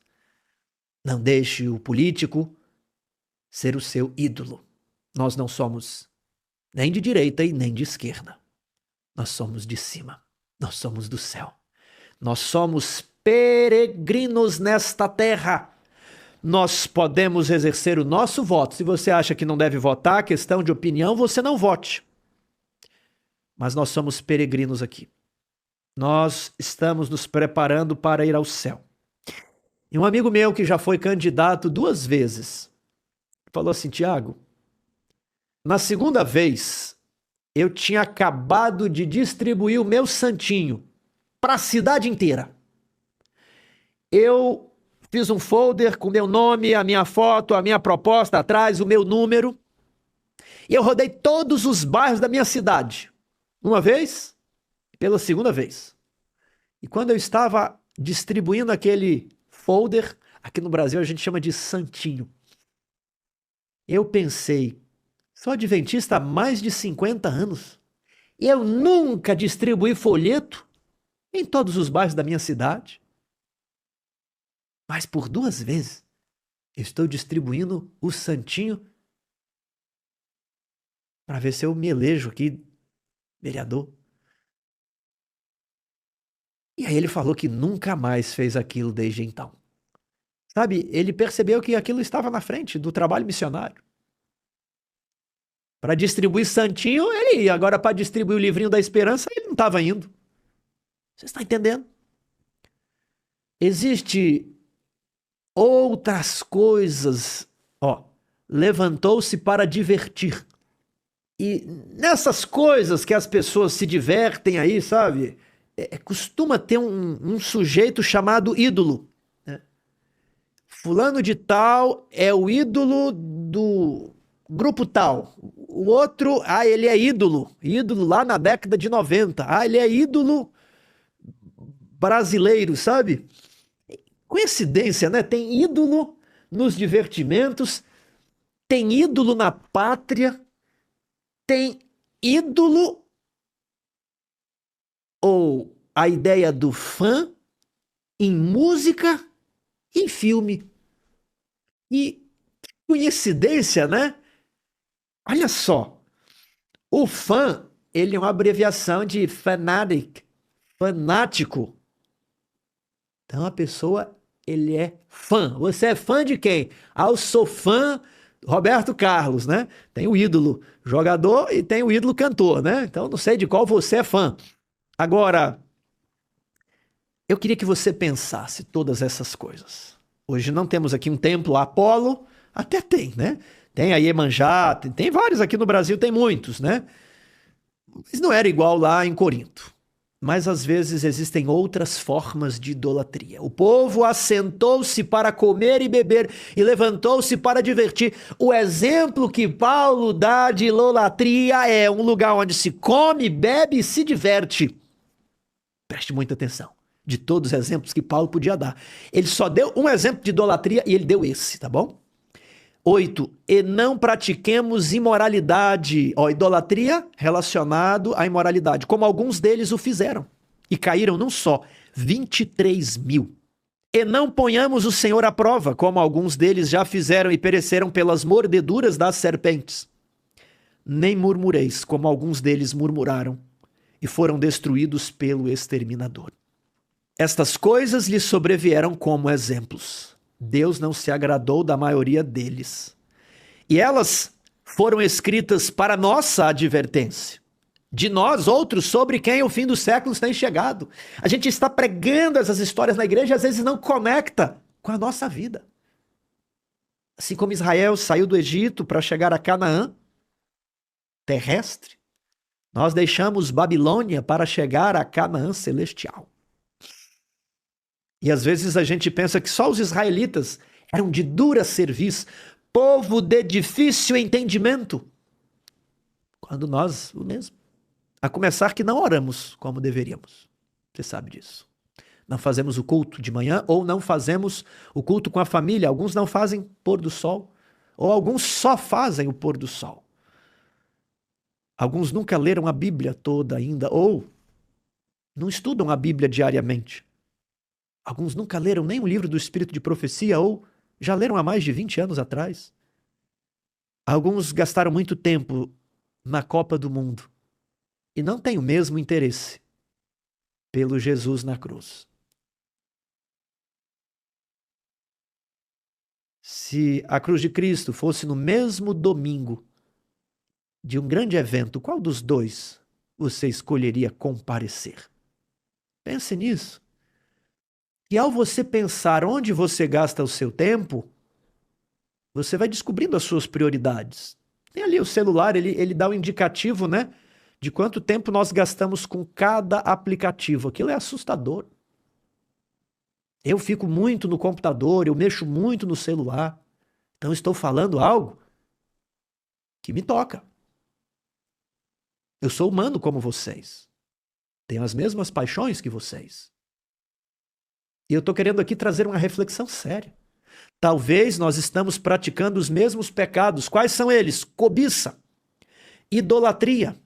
B: Não deixe o político ser o seu ídolo. Nós não somos nem de direita e nem de esquerda. Nós somos de cima. Nós somos do céu. Nós somos peregrinos nesta terra. Nós podemos exercer o nosso voto. Se você acha que não deve votar, questão de opinião, você não vote. Mas nós somos peregrinos aqui. Nós estamos nos preparando para ir ao céu. E um amigo meu que já foi candidato 2 vezes falou assim, Tiago, na segunda vez eu tinha acabado de distribuir o meu santinho para a cidade inteira. Eu fiz um folder com meu nome, a minha foto, a minha proposta atrás, o meu número. E eu rodei todos os bairros da minha cidade. Uma vez, pela segunda vez. E quando eu estava distribuindo aquele folder, aqui no Brasil a gente chama de santinho. Eu pensei, sou adventista há mais de 50 anos. E eu nunca distribuí folheto em todos os bairros da minha cidade. Mas por 2 vezes eu estou distribuindo o santinho para ver se eu me elejo aqui, vereador. E aí ele falou que nunca mais fez aquilo desde então. Sabe, ele percebeu que aquilo estava na frente do trabalho missionário. Para distribuir santinho, ele ia. Agora, para distribuir o livrinho da esperança, ele não estava indo. Você está entendendo? Existe outras coisas. Levantou-se para divertir. E nessas coisas que as pessoas se divertem aí, sabe? Costuma ter um sujeito chamado ídolo. Né? Fulano de tal é o ídolo do grupo tal. O outro, ele é ídolo lá na década de 90. Ele é ídolo brasileiro, sabe? Coincidência, né? Tem ídolo nos divertimentos, tem ídolo na pátria, tem ídolo ou a ideia do fã em música e em filme. E coincidência, né? Olha só, o fã, ele é uma abreviação de fanatic, fanático. Então a pessoa, ele é fã. Você é fã de quem? Eu sou fã Roberto Carlos, né? Tem o ídolo jogador e tem o ídolo cantor, né? Então não sei de qual você é fã. Agora, eu queria que você pensasse todas essas coisas. Hoje não temos aqui um templo a Apolo, até tem, né? Tem a Iemanjá, tem vários aqui no Brasil, tem muitos, né? Mas não era igual lá em Corinto. Mas às vezes existem outras formas de idolatria. O povo assentou-se para comer e beber e levantou-se para divertir. O exemplo que Paulo dá de idolatria é um lugar onde se come, bebe e se diverte. Preste muita atenção. De todos os exemplos que Paulo podia dar. Ele só deu um exemplo de idolatria e ele deu esse, tá bom? 8. E não pratiquemos imoralidade. Idolatria relacionado à imoralidade, como alguns deles o fizeram. E caíram num só, 23.000. E não ponhamos o Senhor à prova, como alguns deles já fizeram e pereceram pelas mordeduras das serpentes. Nem murmureis, como alguns deles murmuraram e foram destruídos pelo exterminador. Estas coisas lhes sobrevieram como exemplos. Deus não se agradou da maioria deles. E elas foram escritas para nossa advertência. De nós, outros, sobre quem o fim dos séculos tem chegado. A gente está pregando essas histórias na igreja e às vezes não conecta com a nossa vida. Assim como Israel saiu do Egito para chegar a Canaã, terrestre, nós deixamos Babilônia para chegar a Canaã celestial. E às vezes a gente pensa que só os israelitas eram de dura cerviz, povo de difícil entendimento. Quando nós, o mesmo. A começar que não oramos como deveríamos. Você sabe disso. Não fazemos o culto de manhã ou não fazemos o culto com a família. Alguns não fazem pôr do sol. Ou alguns só fazem o pôr do sol. Alguns nunca leram a Bíblia toda ainda. Ou não estudam a Bíblia diariamente. Alguns nunca leram nem o livro do Espírito de Profecia ou já leram há mais de 20 anos atrás. Alguns gastaram muito tempo na Copa do Mundo e não têm o mesmo interesse pelo Jesus na cruz. Se a cruz de Cristo fosse no mesmo domingo de um grande evento, qual dos dois você escolheria comparecer? Pense nisso. E ao você pensar onde você gasta o seu tempo, você vai descobrindo as suas prioridades. Tem ali o celular, ele dá um indicativo, né? De quanto tempo nós gastamos com cada aplicativo. Aquilo é assustador. Eu fico muito no computador, eu mexo muito no celular. Então estou falando algo que me toca. Eu sou humano como vocês. Tenho as mesmas paixões que vocês. E eu estou querendo aqui trazer uma reflexão séria. Talvez nós estamos praticando os mesmos pecados. Quais são eles? Cobiça, idolatria,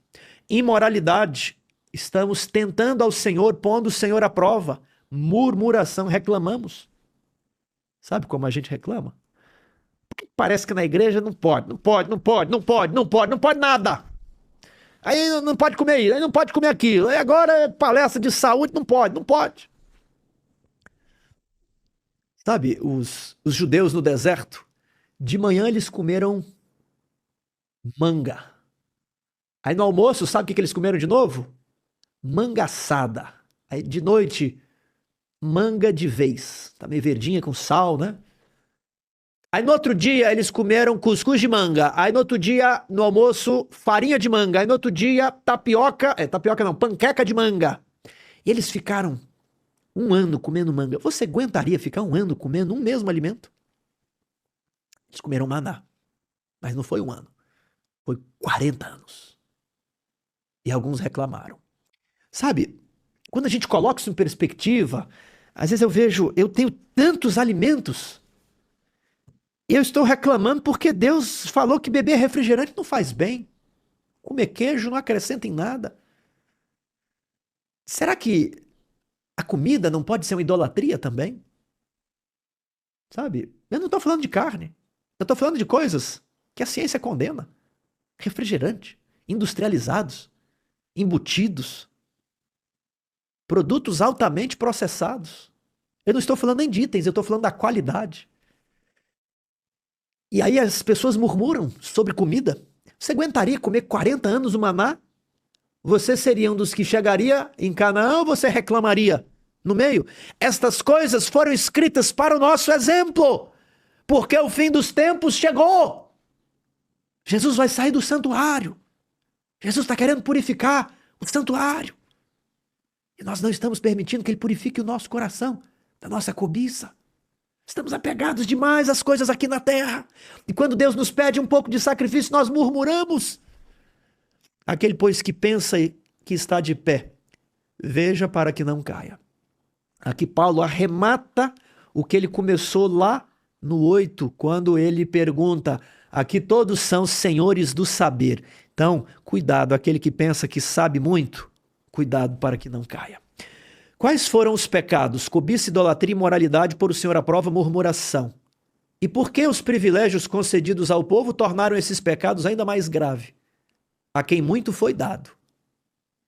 B: imoralidade. Estamos tentando ao Senhor, pondo o Senhor à prova. Murmuração, reclamamos. Sabe como a gente reclama? Porque parece que na igreja não pode nada. Aí não pode comer isso, aí não pode comer aquilo. Aí agora é palestra de saúde, não pode. Sabe, os judeus no deserto, de manhã eles comeram manga. Aí no almoço, sabe o que eles comeram de novo? Manga assada. Aí de noite, manga de vez. Tá meio verdinha com sal, né? Aí no outro dia eles comeram cuscuz de manga. Aí no outro dia, no almoço, farinha de manga. Aí no outro dia, panqueca de manga. E eles ficaram um ano comendo manga. Você aguentaria ficar um ano comendo um mesmo alimento? Eles comeram maná. Mas não foi um ano. Foi 40 anos. E alguns reclamaram. Sabe, quando a gente coloca isso em perspectiva, às vezes eu vejo, eu tenho tantos alimentos. E eu estou reclamando porque Deus falou que beber refrigerante não faz bem. Comer queijo não acrescenta em nada. Será que a comida não pode ser uma idolatria também? Sabe? Eu não estou falando de carne. Eu estou falando de coisas que a ciência condena. Refrigerante, industrializados, embutidos, produtos altamente processados. Eu não estou falando nem de itens, eu estou falando da qualidade. E aí as pessoas murmuram sobre comida. Você aguentaria comer 40 anos o maná? Você seria um dos que chegaria em Canaã ou você reclamaria no meio? Estas coisas foram escritas para o nosso exemplo, porque o fim dos tempos chegou. Jesus vai sair do santuário. Jesus está querendo purificar o santuário. E nós não estamos permitindo que ele purifique o nosso coração da nossa cobiça. Estamos apegados demais às coisas aqui na terra. E quando Deus nos pede um pouco de sacrifício, nós murmuramos. Aquele, pois, que pensa que está de pé, veja para que não caia. Aqui Paulo arremata o que ele começou lá no 8, quando ele pergunta, aqui todos são senhores do saber. Então, cuidado, aquele que pensa que sabe muito, cuidado para que não caia. Quais foram os pecados? Cobiça, idolatria, imoralidade, por o Senhor à prova, murmuração. E por que os privilégios concedidos ao povo tornaram esses pecados ainda mais graves? A quem muito foi dado,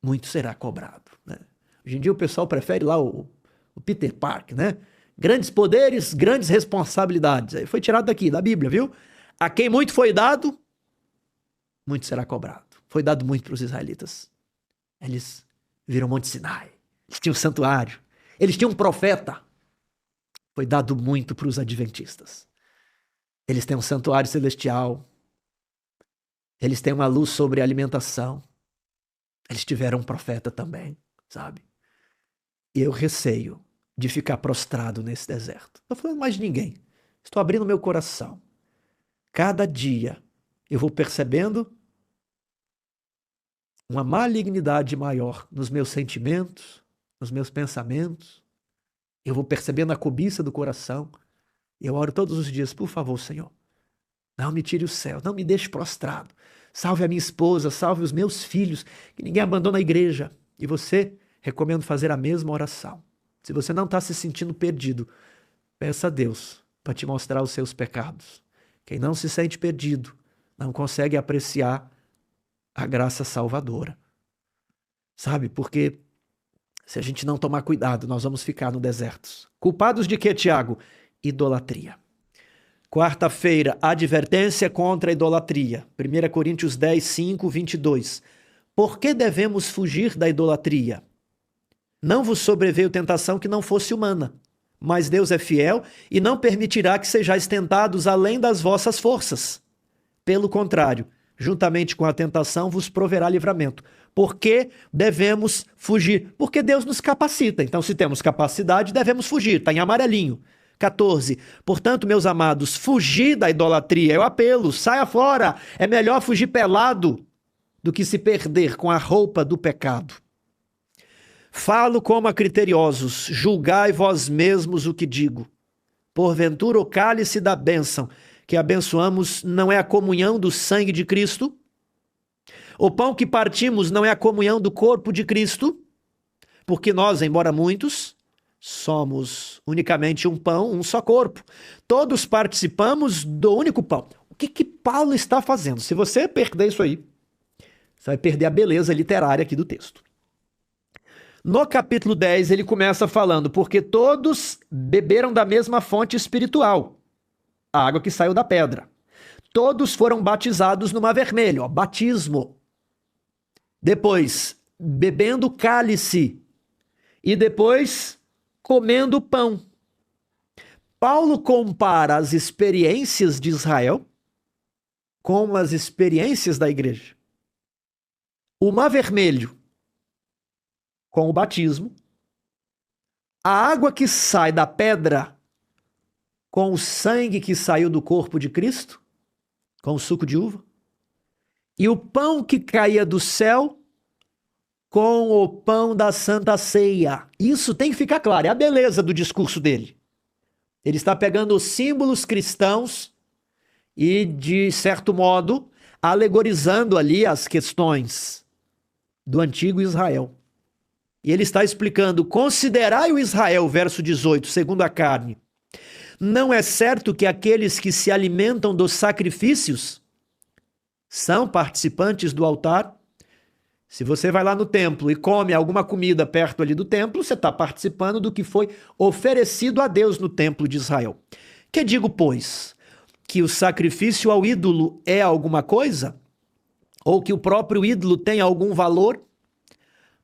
B: muito será cobrado. Né? Hoje em dia o pessoal prefere lá o Peter Park, né? Grandes poderes, grandes responsabilidades. Aí foi tirado daqui, da Bíblia, viu? A quem muito foi dado, muito será cobrado. Foi dado muito para os israelitas. Eles viram Monte Sinai. Eles tinham um santuário. Eles tinham um profeta. Foi dado muito para os adventistas. Eles têm um santuário celestial. Eles têm uma luz sobre a alimentação. Eles tiveram um profeta também, sabe? E eu receio de ficar prostrado nesse deserto. Não estou falando mais de ninguém. Estou abrindo meu coração. Cada dia eu vou percebendo uma malignidade maior nos meus sentimentos, nos meus pensamentos. Eu vou percebendo a cobiça do coração. Eu oro todos os dias, por favor, Senhor, não me tire o céu, não me deixe prostrado. Salve a minha esposa, salve os meus filhos, que ninguém abandone a igreja. E você, recomendo fazer a mesma oração. Se você não está se sentindo perdido, peça a Deus para te mostrar os seus pecados. Quem não se sente perdido, não consegue apreciar a graça salvadora. Sabe, porque se a gente não tomar cuidado, nós vamos ficar no deserto. Culpados de quê, Tiago? Idolatria. Quarta-feira, advertência contra a idolatria. 1 Coríntios 10, 5, 22. Por que devemos fugir da idolatria? Não vos sobreveio tentação que não fosse humana, mas Deus é fiel e não permitirá que sejais tentados além das vossas forças. Pelo contrário, juntamente com a tentação, vos proverá livramento. Por que devemos fugir? Porque Deus nos capacita. Então, se temos capacidade, devemos fugir. Está em amarelinho. 14. Portanto, meus amados, fugir da idolatria. Eu apelo, saia fora. É melhor fugir pelado do que se perder com a roupa do pecado. Falo como a criteriosos, julgai vós mesmos o que digo. Porventura o cálice da bênção que abençoamos não é a comunhão do sangue de Cristo? O pão que partimos não é a comunhão do corpo de Cristo? Porque nós, embora muitos, somos unicamente um pão, um só corpo. Todos participamos do único pão. O que Paulo está fazendo? Se você perder isso aí, você vai perder a beleza literária aqui do texto. No capítulo 10, ele começa falando, porque todos beberam da mesma fonte espiritual, a água que saiu da pedra. Todos foram batizados no Mar Vermelho, batismo. Depois, bebendo o cálice. E depois, comendo pão. Paulo compara as experiências de Israel com as experiências da igreja. O Mar Vermelho com o batismo, a água que sai da pedra com o sangue que saiu do corpo de Cristo, com o suco de uva, e o pão que caía do céu com o pão da Santa Ceia. Isso tem que ficar claro, é a beleza do discurso dele. Ele está pegando os símbolos cristãos e, de certo modo, alegorizando ali as questões do antigo Israel. E ele está explicando, considerai o Israel, verso 18, segundo a carne. Não é certo que aqueles que se alimentam dos sacrifícios são participantes do altar? Se você vai lá no templo e come alguma comida perto ali do templo, você está participando do que foi oferecido a Deus no templo de Israel. Que digo, pois, que o sacrifício ao ídolo é alguma coisa? Ou que o próprio ídolo tem algum valor?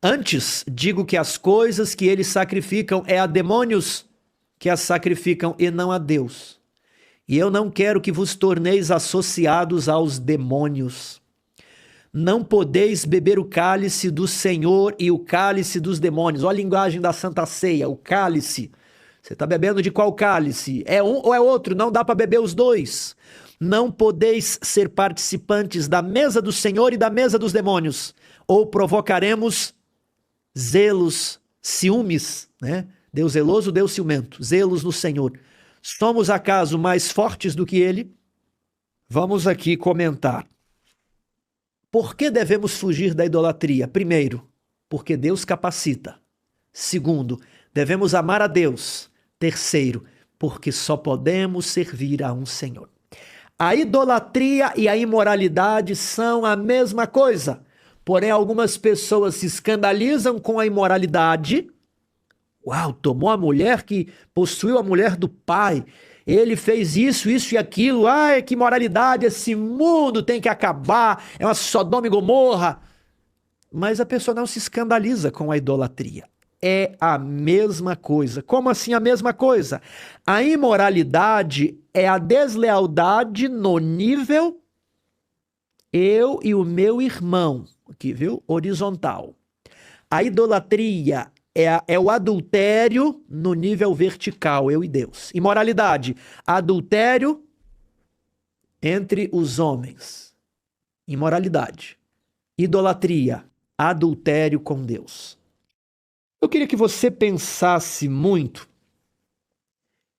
B: Antes, digo que as coisas que eles sacrificam é a demônios que as sacrificam e não a Deus. E eu não quero que vos torneis associados aos demônios. Não podeis beber o cálice do Senhor e o cálice dos demônios. Olha a linguagem da Santa Ceia, o cálice. Você está bebendo de qual cálice? É um ou é outro? Não dá para beber os dois. Não podeis ser participantes da mesa do Senhor e da mesa dos demônios. Ou provocaremos zelos, ciúmes, né? Deus zeloso, Deus ciumento, zelos no Senhor. Somos acaso mais fortes do que ele? Vamos aqui comentar. Por que devemos fugir da idolatria? Primeiro, porque Deus capacita. Segundo, devemos amar a Deus. Terceiro, porque só podemos servir a um Senhor. A idolatria e a imoralidade são a mesma coisa. Porém, algumas pessoas se escandalizam com a imoralidade. Uau, tomou a mulher que possuiu a mulher do pai. Ele fez isso, isso e aquilo. Ai, que imoralidade, esse mundo tem que acabar. É uma Sodoma e Gomorra. Mas a pessoa não se escandaliza com a idolatria. É a mesma coisa. Como assim a mesma coisa? A imoralidade é a deslealdade no nível eu e o meu irmão. Aqui, viu? Horizontal. A idolatria é o adultério no nível vertical, eu e Deus. Imoralidade, adultério entre os homens. Imoralidade. Idolatria, adultério com Deus. Eu queria que você pensasse muito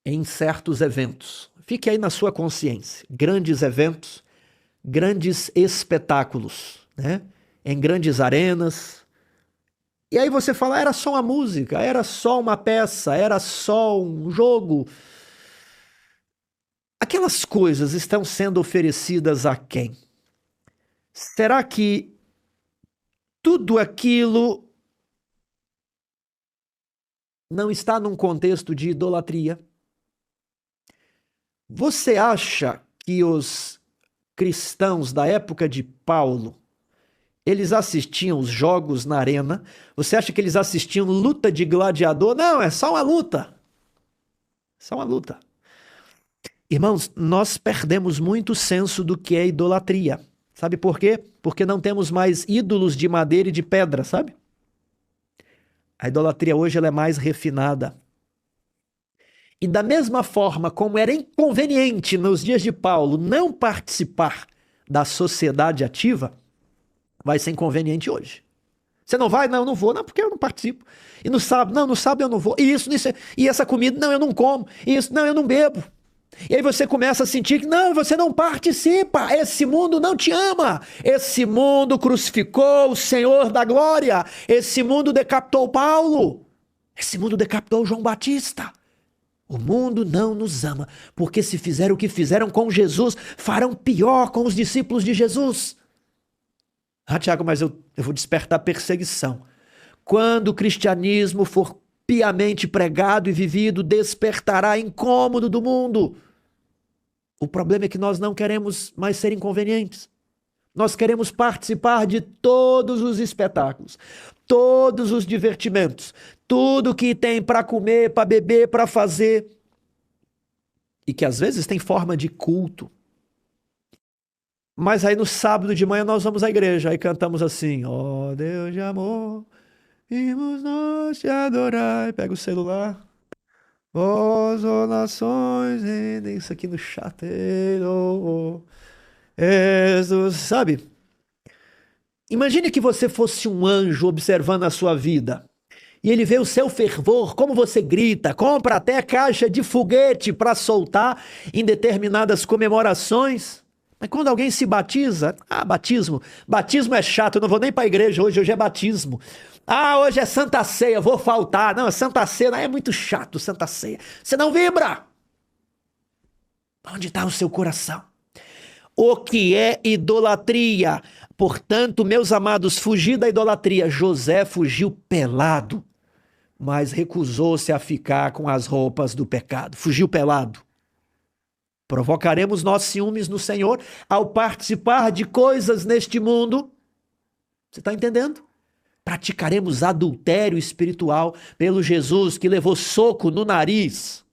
B: em certos eventos. Fique aí na sua consciência. Grandes eventos, grandes espetáculos, né? Em grandes arenas. E aí você fala, era só uma música, era só uma peça, era só um jogo. Aquelas coisas estão sendo oferecidas a quem? Será que tudo aquilo não está num contexto de idolatria? Você acha que os cristãos da época de Paulo, eles assistiam os jogos na arena? Você acha que eles assistiam luta de gladiador? Não, é só uma luta. Só uma luta. Irmãos, nós perdemos muito o senso do que é idolatria. Sabe por quê? Porque não temos mais ídolos de madeira e de pedra, sabe? A idolatria hoje ela é mais refinada. E da mesma forma como era inconveniente nos dias de Paulo não participar da sociedade ativa, vai ser inconveniente hoje. Você não vai? Não, eu não vou. Não, porque eu não participo. E no sábado? Não, no sábado eu não vou. E isso, e essa comida? Não, eu não como. E isso, não, eu não bebo. E aí você começa a sentir que não, você não participa. Esse mundo não te ama. Esse mundo crucificou o Senhor da glória. Esse mundo decapitou Paulo. Esse mundo decapitou João Batista. O mundo não nos ama, porque se fizeram o que fizeram com Jesus, farão pior com os discípulos de Jesus. Ah, Tiago, mas eu vou despertar perseguição. Quando o cristianismo for piamente pregado e vivido, despertará incômodo do mundo. O problema é que nós não queremos mais ser inconvenientes. Nós queremos participar de todos os espetáculos, todos os divertimentos, tudo que tem para comer, para beber, para fazer. E que às vezes tem forma de culto. Mas aí no sábado de manhã nós vamos à igreja, aí cantamos assim: ó Deus de amor, vimos nós te adorar. Pega o celular. Vós, ó nações, rendem isso aqui no chateiro. Sabe? Imagine que você fosse um anjo observando a sua vida. E ele vê o seu fervor, como você grita, compra até caixa de foguete para soltar em determinadas comemorações. Mas quando alguém se batiza, batismo é chato, eu não vou nem para a igreja hoje é batismo. Hoje é Santa Ceia, vou faltar. Não, Santa Ceia é muito chato, Santa Ceia. Você não vibra. Onde está o seu coração? O que é idolatria? Portanto, meus amados, fugir da idolatria. José fugiu pelado, mas recusou-se a ficar com as roupas do pecado. Fugiu pelado. Provocaremos nossos ciúmes no Senhor ao participar de coisas neste mundo. Você está entendendo? Praticaremos adultério espiritual pelo Jesus que levou soco no nariz,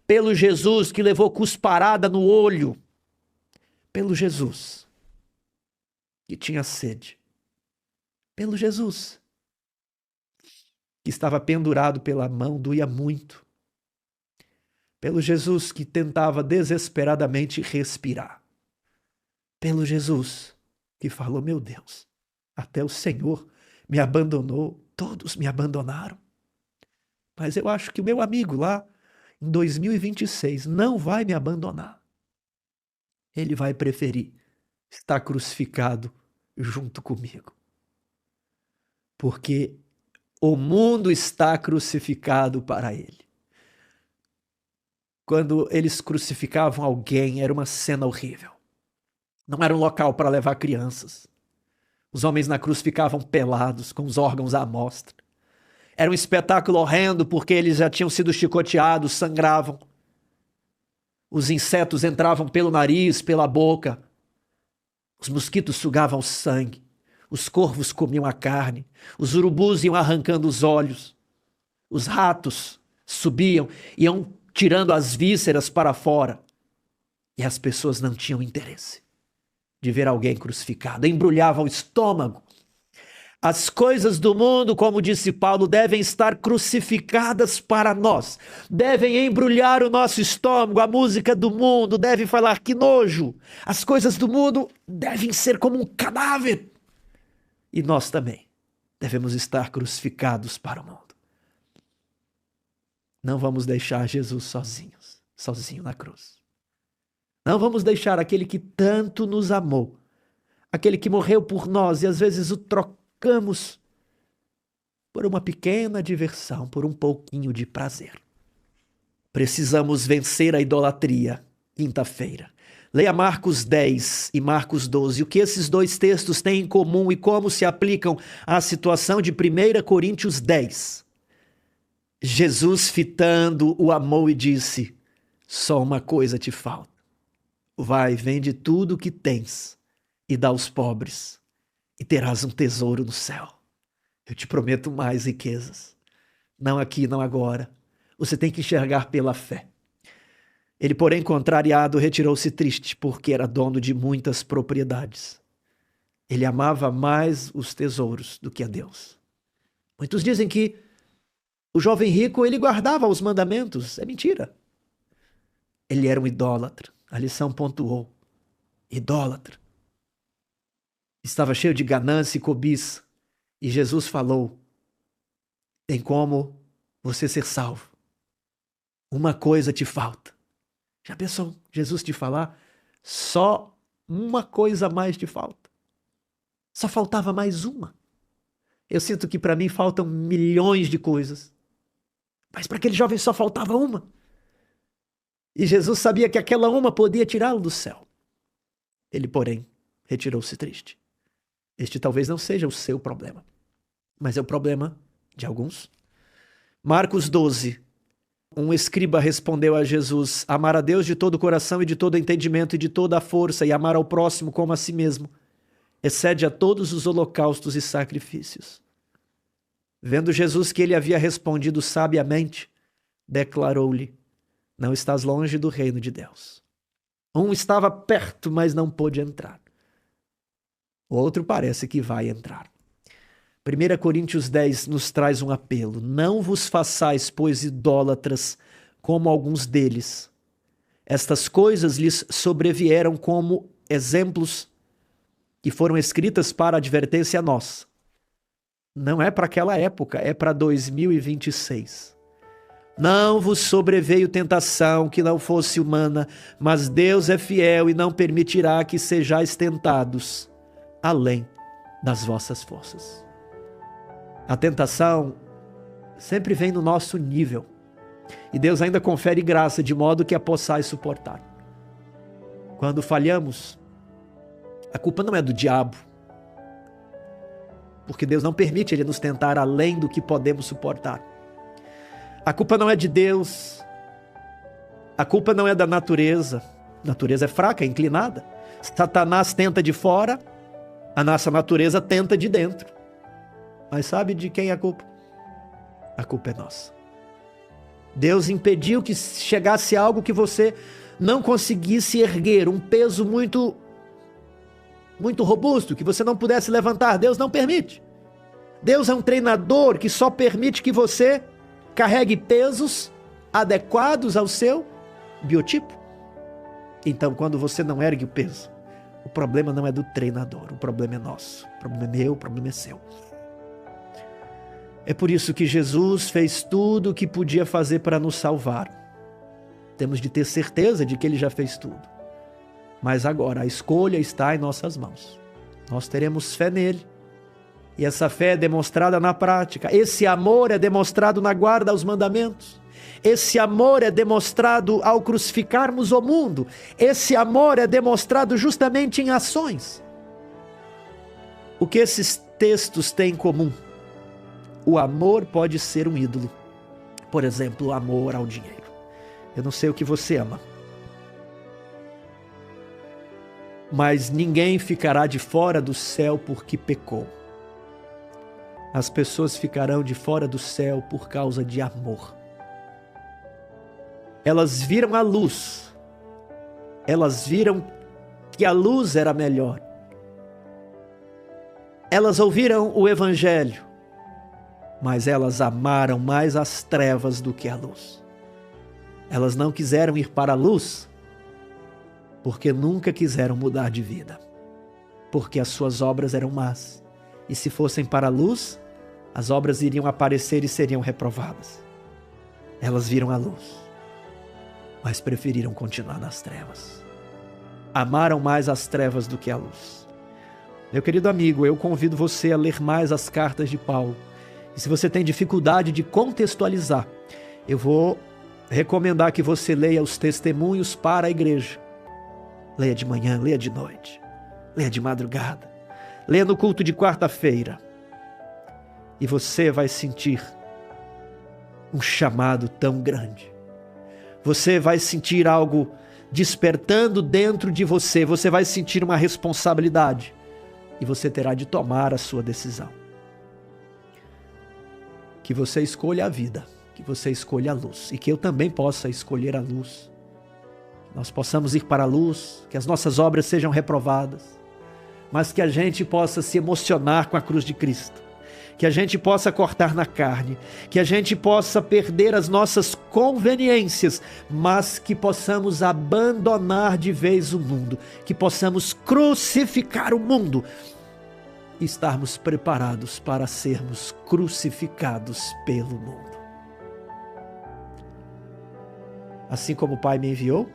B: pelo Jesus que levou cusparada no olho, pelo Jesus que tinha sede, pelo Jesus que estava pendurado pela mão, doía muito, pelo Jesus que tentava desesperadamente respirar, pelo Jesus que falou: meu Deus, até o Senhor me abandonou, todos me abandonaram, mas eu acho que o meu amigo lá em 2026 não vai me abandonar. Ele vai preferir estar crucificado junto comigo, porque o mundo está crucificado para ele. Quando eles crucificavam alguém, era uma cena horrível. Não era um local para levar crianças. Os homens na cruz ficavam pelados, com os órgãos à mostra. Era um espetáculo horrendo, porque eles já tinham sido chicoteados, sangravam. Os insetos entravam pelo nariz, pela boca. Os mosquitos sugavam sangue. Os corvos comiam a carne. Os urubus iam arrancando os olhos. Os ratos subiam, iam tirando as vísceras para fora. E as pessoas não tinham interesse de ver alguém crucificado. Embrulhava o estômago. As coisas do mundo, como disse Paulo, devem estar crucificadas para nós. Devem embrulhar o nosso estômago. A música do mundo deve falar: que nojo. As coisas do mundo devem ser como um cadáver. E nós também devemos estar crucificados para o mundo. Não vamos deixar Jesus sozinho na cruz. Não vamos deixar aquele que tanto nos amou, aquele que morreu por nós e às vezes o trocamos por uma pequena diversão, por um pouquinho de prazer. Precisamos vencer a idolatria. Quinta-feira. Leia Marcos 10 e Marcos 12. O que esses dois textos têm em comum e como se aplicam à situação de 1 Coríntios 10. Jesus, fitando, o amou e disse: só uma coisa te falta. Vai, vende tudo o que tens e dá aos pobres, e terás um tesouro no céu. Eu te prometo mais riquezas. Não aqui, não agora. Você tem que enxergar pela fé. Ele, porém, contrariado, retirou-se triste, porque era dono de muitas propriedades. Ele amava mais os tesouros do que a Deus. Muitos dizem que o jovem rico, ele guardava os mandamentos. É mentira. Ele era um idólatra. A lição pontuou. Idólatra. Estava cheio de ganância e cobiça. E Jesus falou: tem como você ser salvo. Uma coisa te falta. Já pensou Jesus te falar? Só uma coisa a mais te falta. Só faltava mais uma. Eu sinto que para mim faltam milhões de coisas. Mas para aquele jovem só faltava uma. E Jesus sabia que aquela uma podia tirá-lo do céu. Ele, porém, retirou-se triste. Este talvez não seja o seu problema, mas é o problema de alguns. Marcos 12. Um escriba respondeu a Jesus: amar a Deus de todo o coração e de todo o entendimento e de toda a força, e amar ao próximo como a si mesmo, excede a todos os holocaustos e sacrifícios. Vendo Jesus que ele havia respondido sabiamente, declarou-lhe: não estás longe do reino de Deus. Um estava perto, mas não pôde entrar. O outro parece que vai entrar. 1 Coríntios 10 nos traz um apelo: não vos façais, pois, idólatras, como alguns deles. Estas coisas lhes sobrevieram como exemplos e foram escritas para advertência nossa. Não é para aquela época, é para 2026. Não vos sobreveio tentação que não fosse humana, mas Deus é fiel e não permitirá que sejais tentados além das vossas forças. A tentação sempre vem no nosso nível. E Deus ainda confere graça de modo que a possais suportar. Quando falhamos, a culpa não é do diabo. Porque Deus não permite ele nos tentar além do que podemos suportar. A culpa não é de Deus. A culpa não é da natureza. A natureza é fraca, é inclinada. Satanás tenta de fora, a nossa natureza tenta de dentro. Mas sabe de quem é a culpa? A culpa é nossa. Deus impediu que chegasse algo que você não conseguisse erguer, um peso muito robusto, que você não pudesse levantar. Deus não permite. Deus é um treinador que só permite que você carregue pesos adequados ao seu biotipo. Então, quando você não ergue o peso, o problema não é do treinador, o problema é nosso. O problema é meu, o problema é seu. É por isso que Jesus fez tudo o que podia fazer para nos salvar. Temos de ter certeza de que Ele já fez tudo. Mas agora a escolha está em nossas mãos. Nós teremos fé nele. E essa fé é demonstrada na prática. Esse amor é demonstrado na guarda aos mandamentos. Esse amor é demonstrado ao crucificarmos o mundo. Esse amor é demonstrado justamente em ações. O que esses textos têm em comum? O amor pode ser um ídolo. Por exemplo, o amor ao dinheiro. Eu não sei o que você ama. Mas ninguém ficará de fora do céu porque pecou. As pessoas ficarão de fora do céu por causa de amor. Elas viram a luz. Elas viram que a luz era melhor. Elas ouviram o evangelho. Mas elas amaram mais as trevas do que a luz. Elas não quiseram ir para a luz, porque nunca quiseram mudar de vida. Porque as suas obras eram más. E se fossem para a luz, as obras iriam aparecer e seriam reprovadas. Elas viram a luz, mas preferiram continuar nas trevas. Amaram mais as trevas do que a luz. Meu querido amigo, eu convido você a ler mais as cartas de Paulo. E se você tem dificuldade de contextualizar, eu vou recomendar que você leia os testemunhos para a igreja. Leia de manhã, leia de noite, leia de madrugada, leia no culto de quarta-feira. E você vai sentir um chamado tão grande. Você vai sentir algo despertando dentro de você. Você vai sentir uma responsabilidade. E você terá de tomar a sua decisão. Que você escolha a vida, que você escolha a luz e que eu também possa escolher a luz. Que nós possamos ir para a luz, que as nossas obras sejam reprovadas, mas que a gente possa se emocionar com a cruz de Cristo, que a gente possa cortar na carne, que a gente possa perder as nossas conveniências, mas que possamos abandonar de vez o mundo, que possamos crucificar o mundo e estarmos preparados para sermos crucificados pelo mundo. Assim como o Pai me enviou,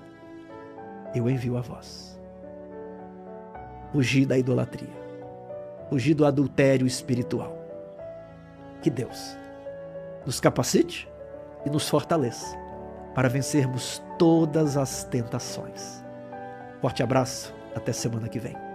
B: eu envio a vós. Fugir da idolatria, fugir do adultério espiritual. Que Deus nos capacite e nos fortaleça para vencermos todas as tentações. Forte abraço, até semana que vem.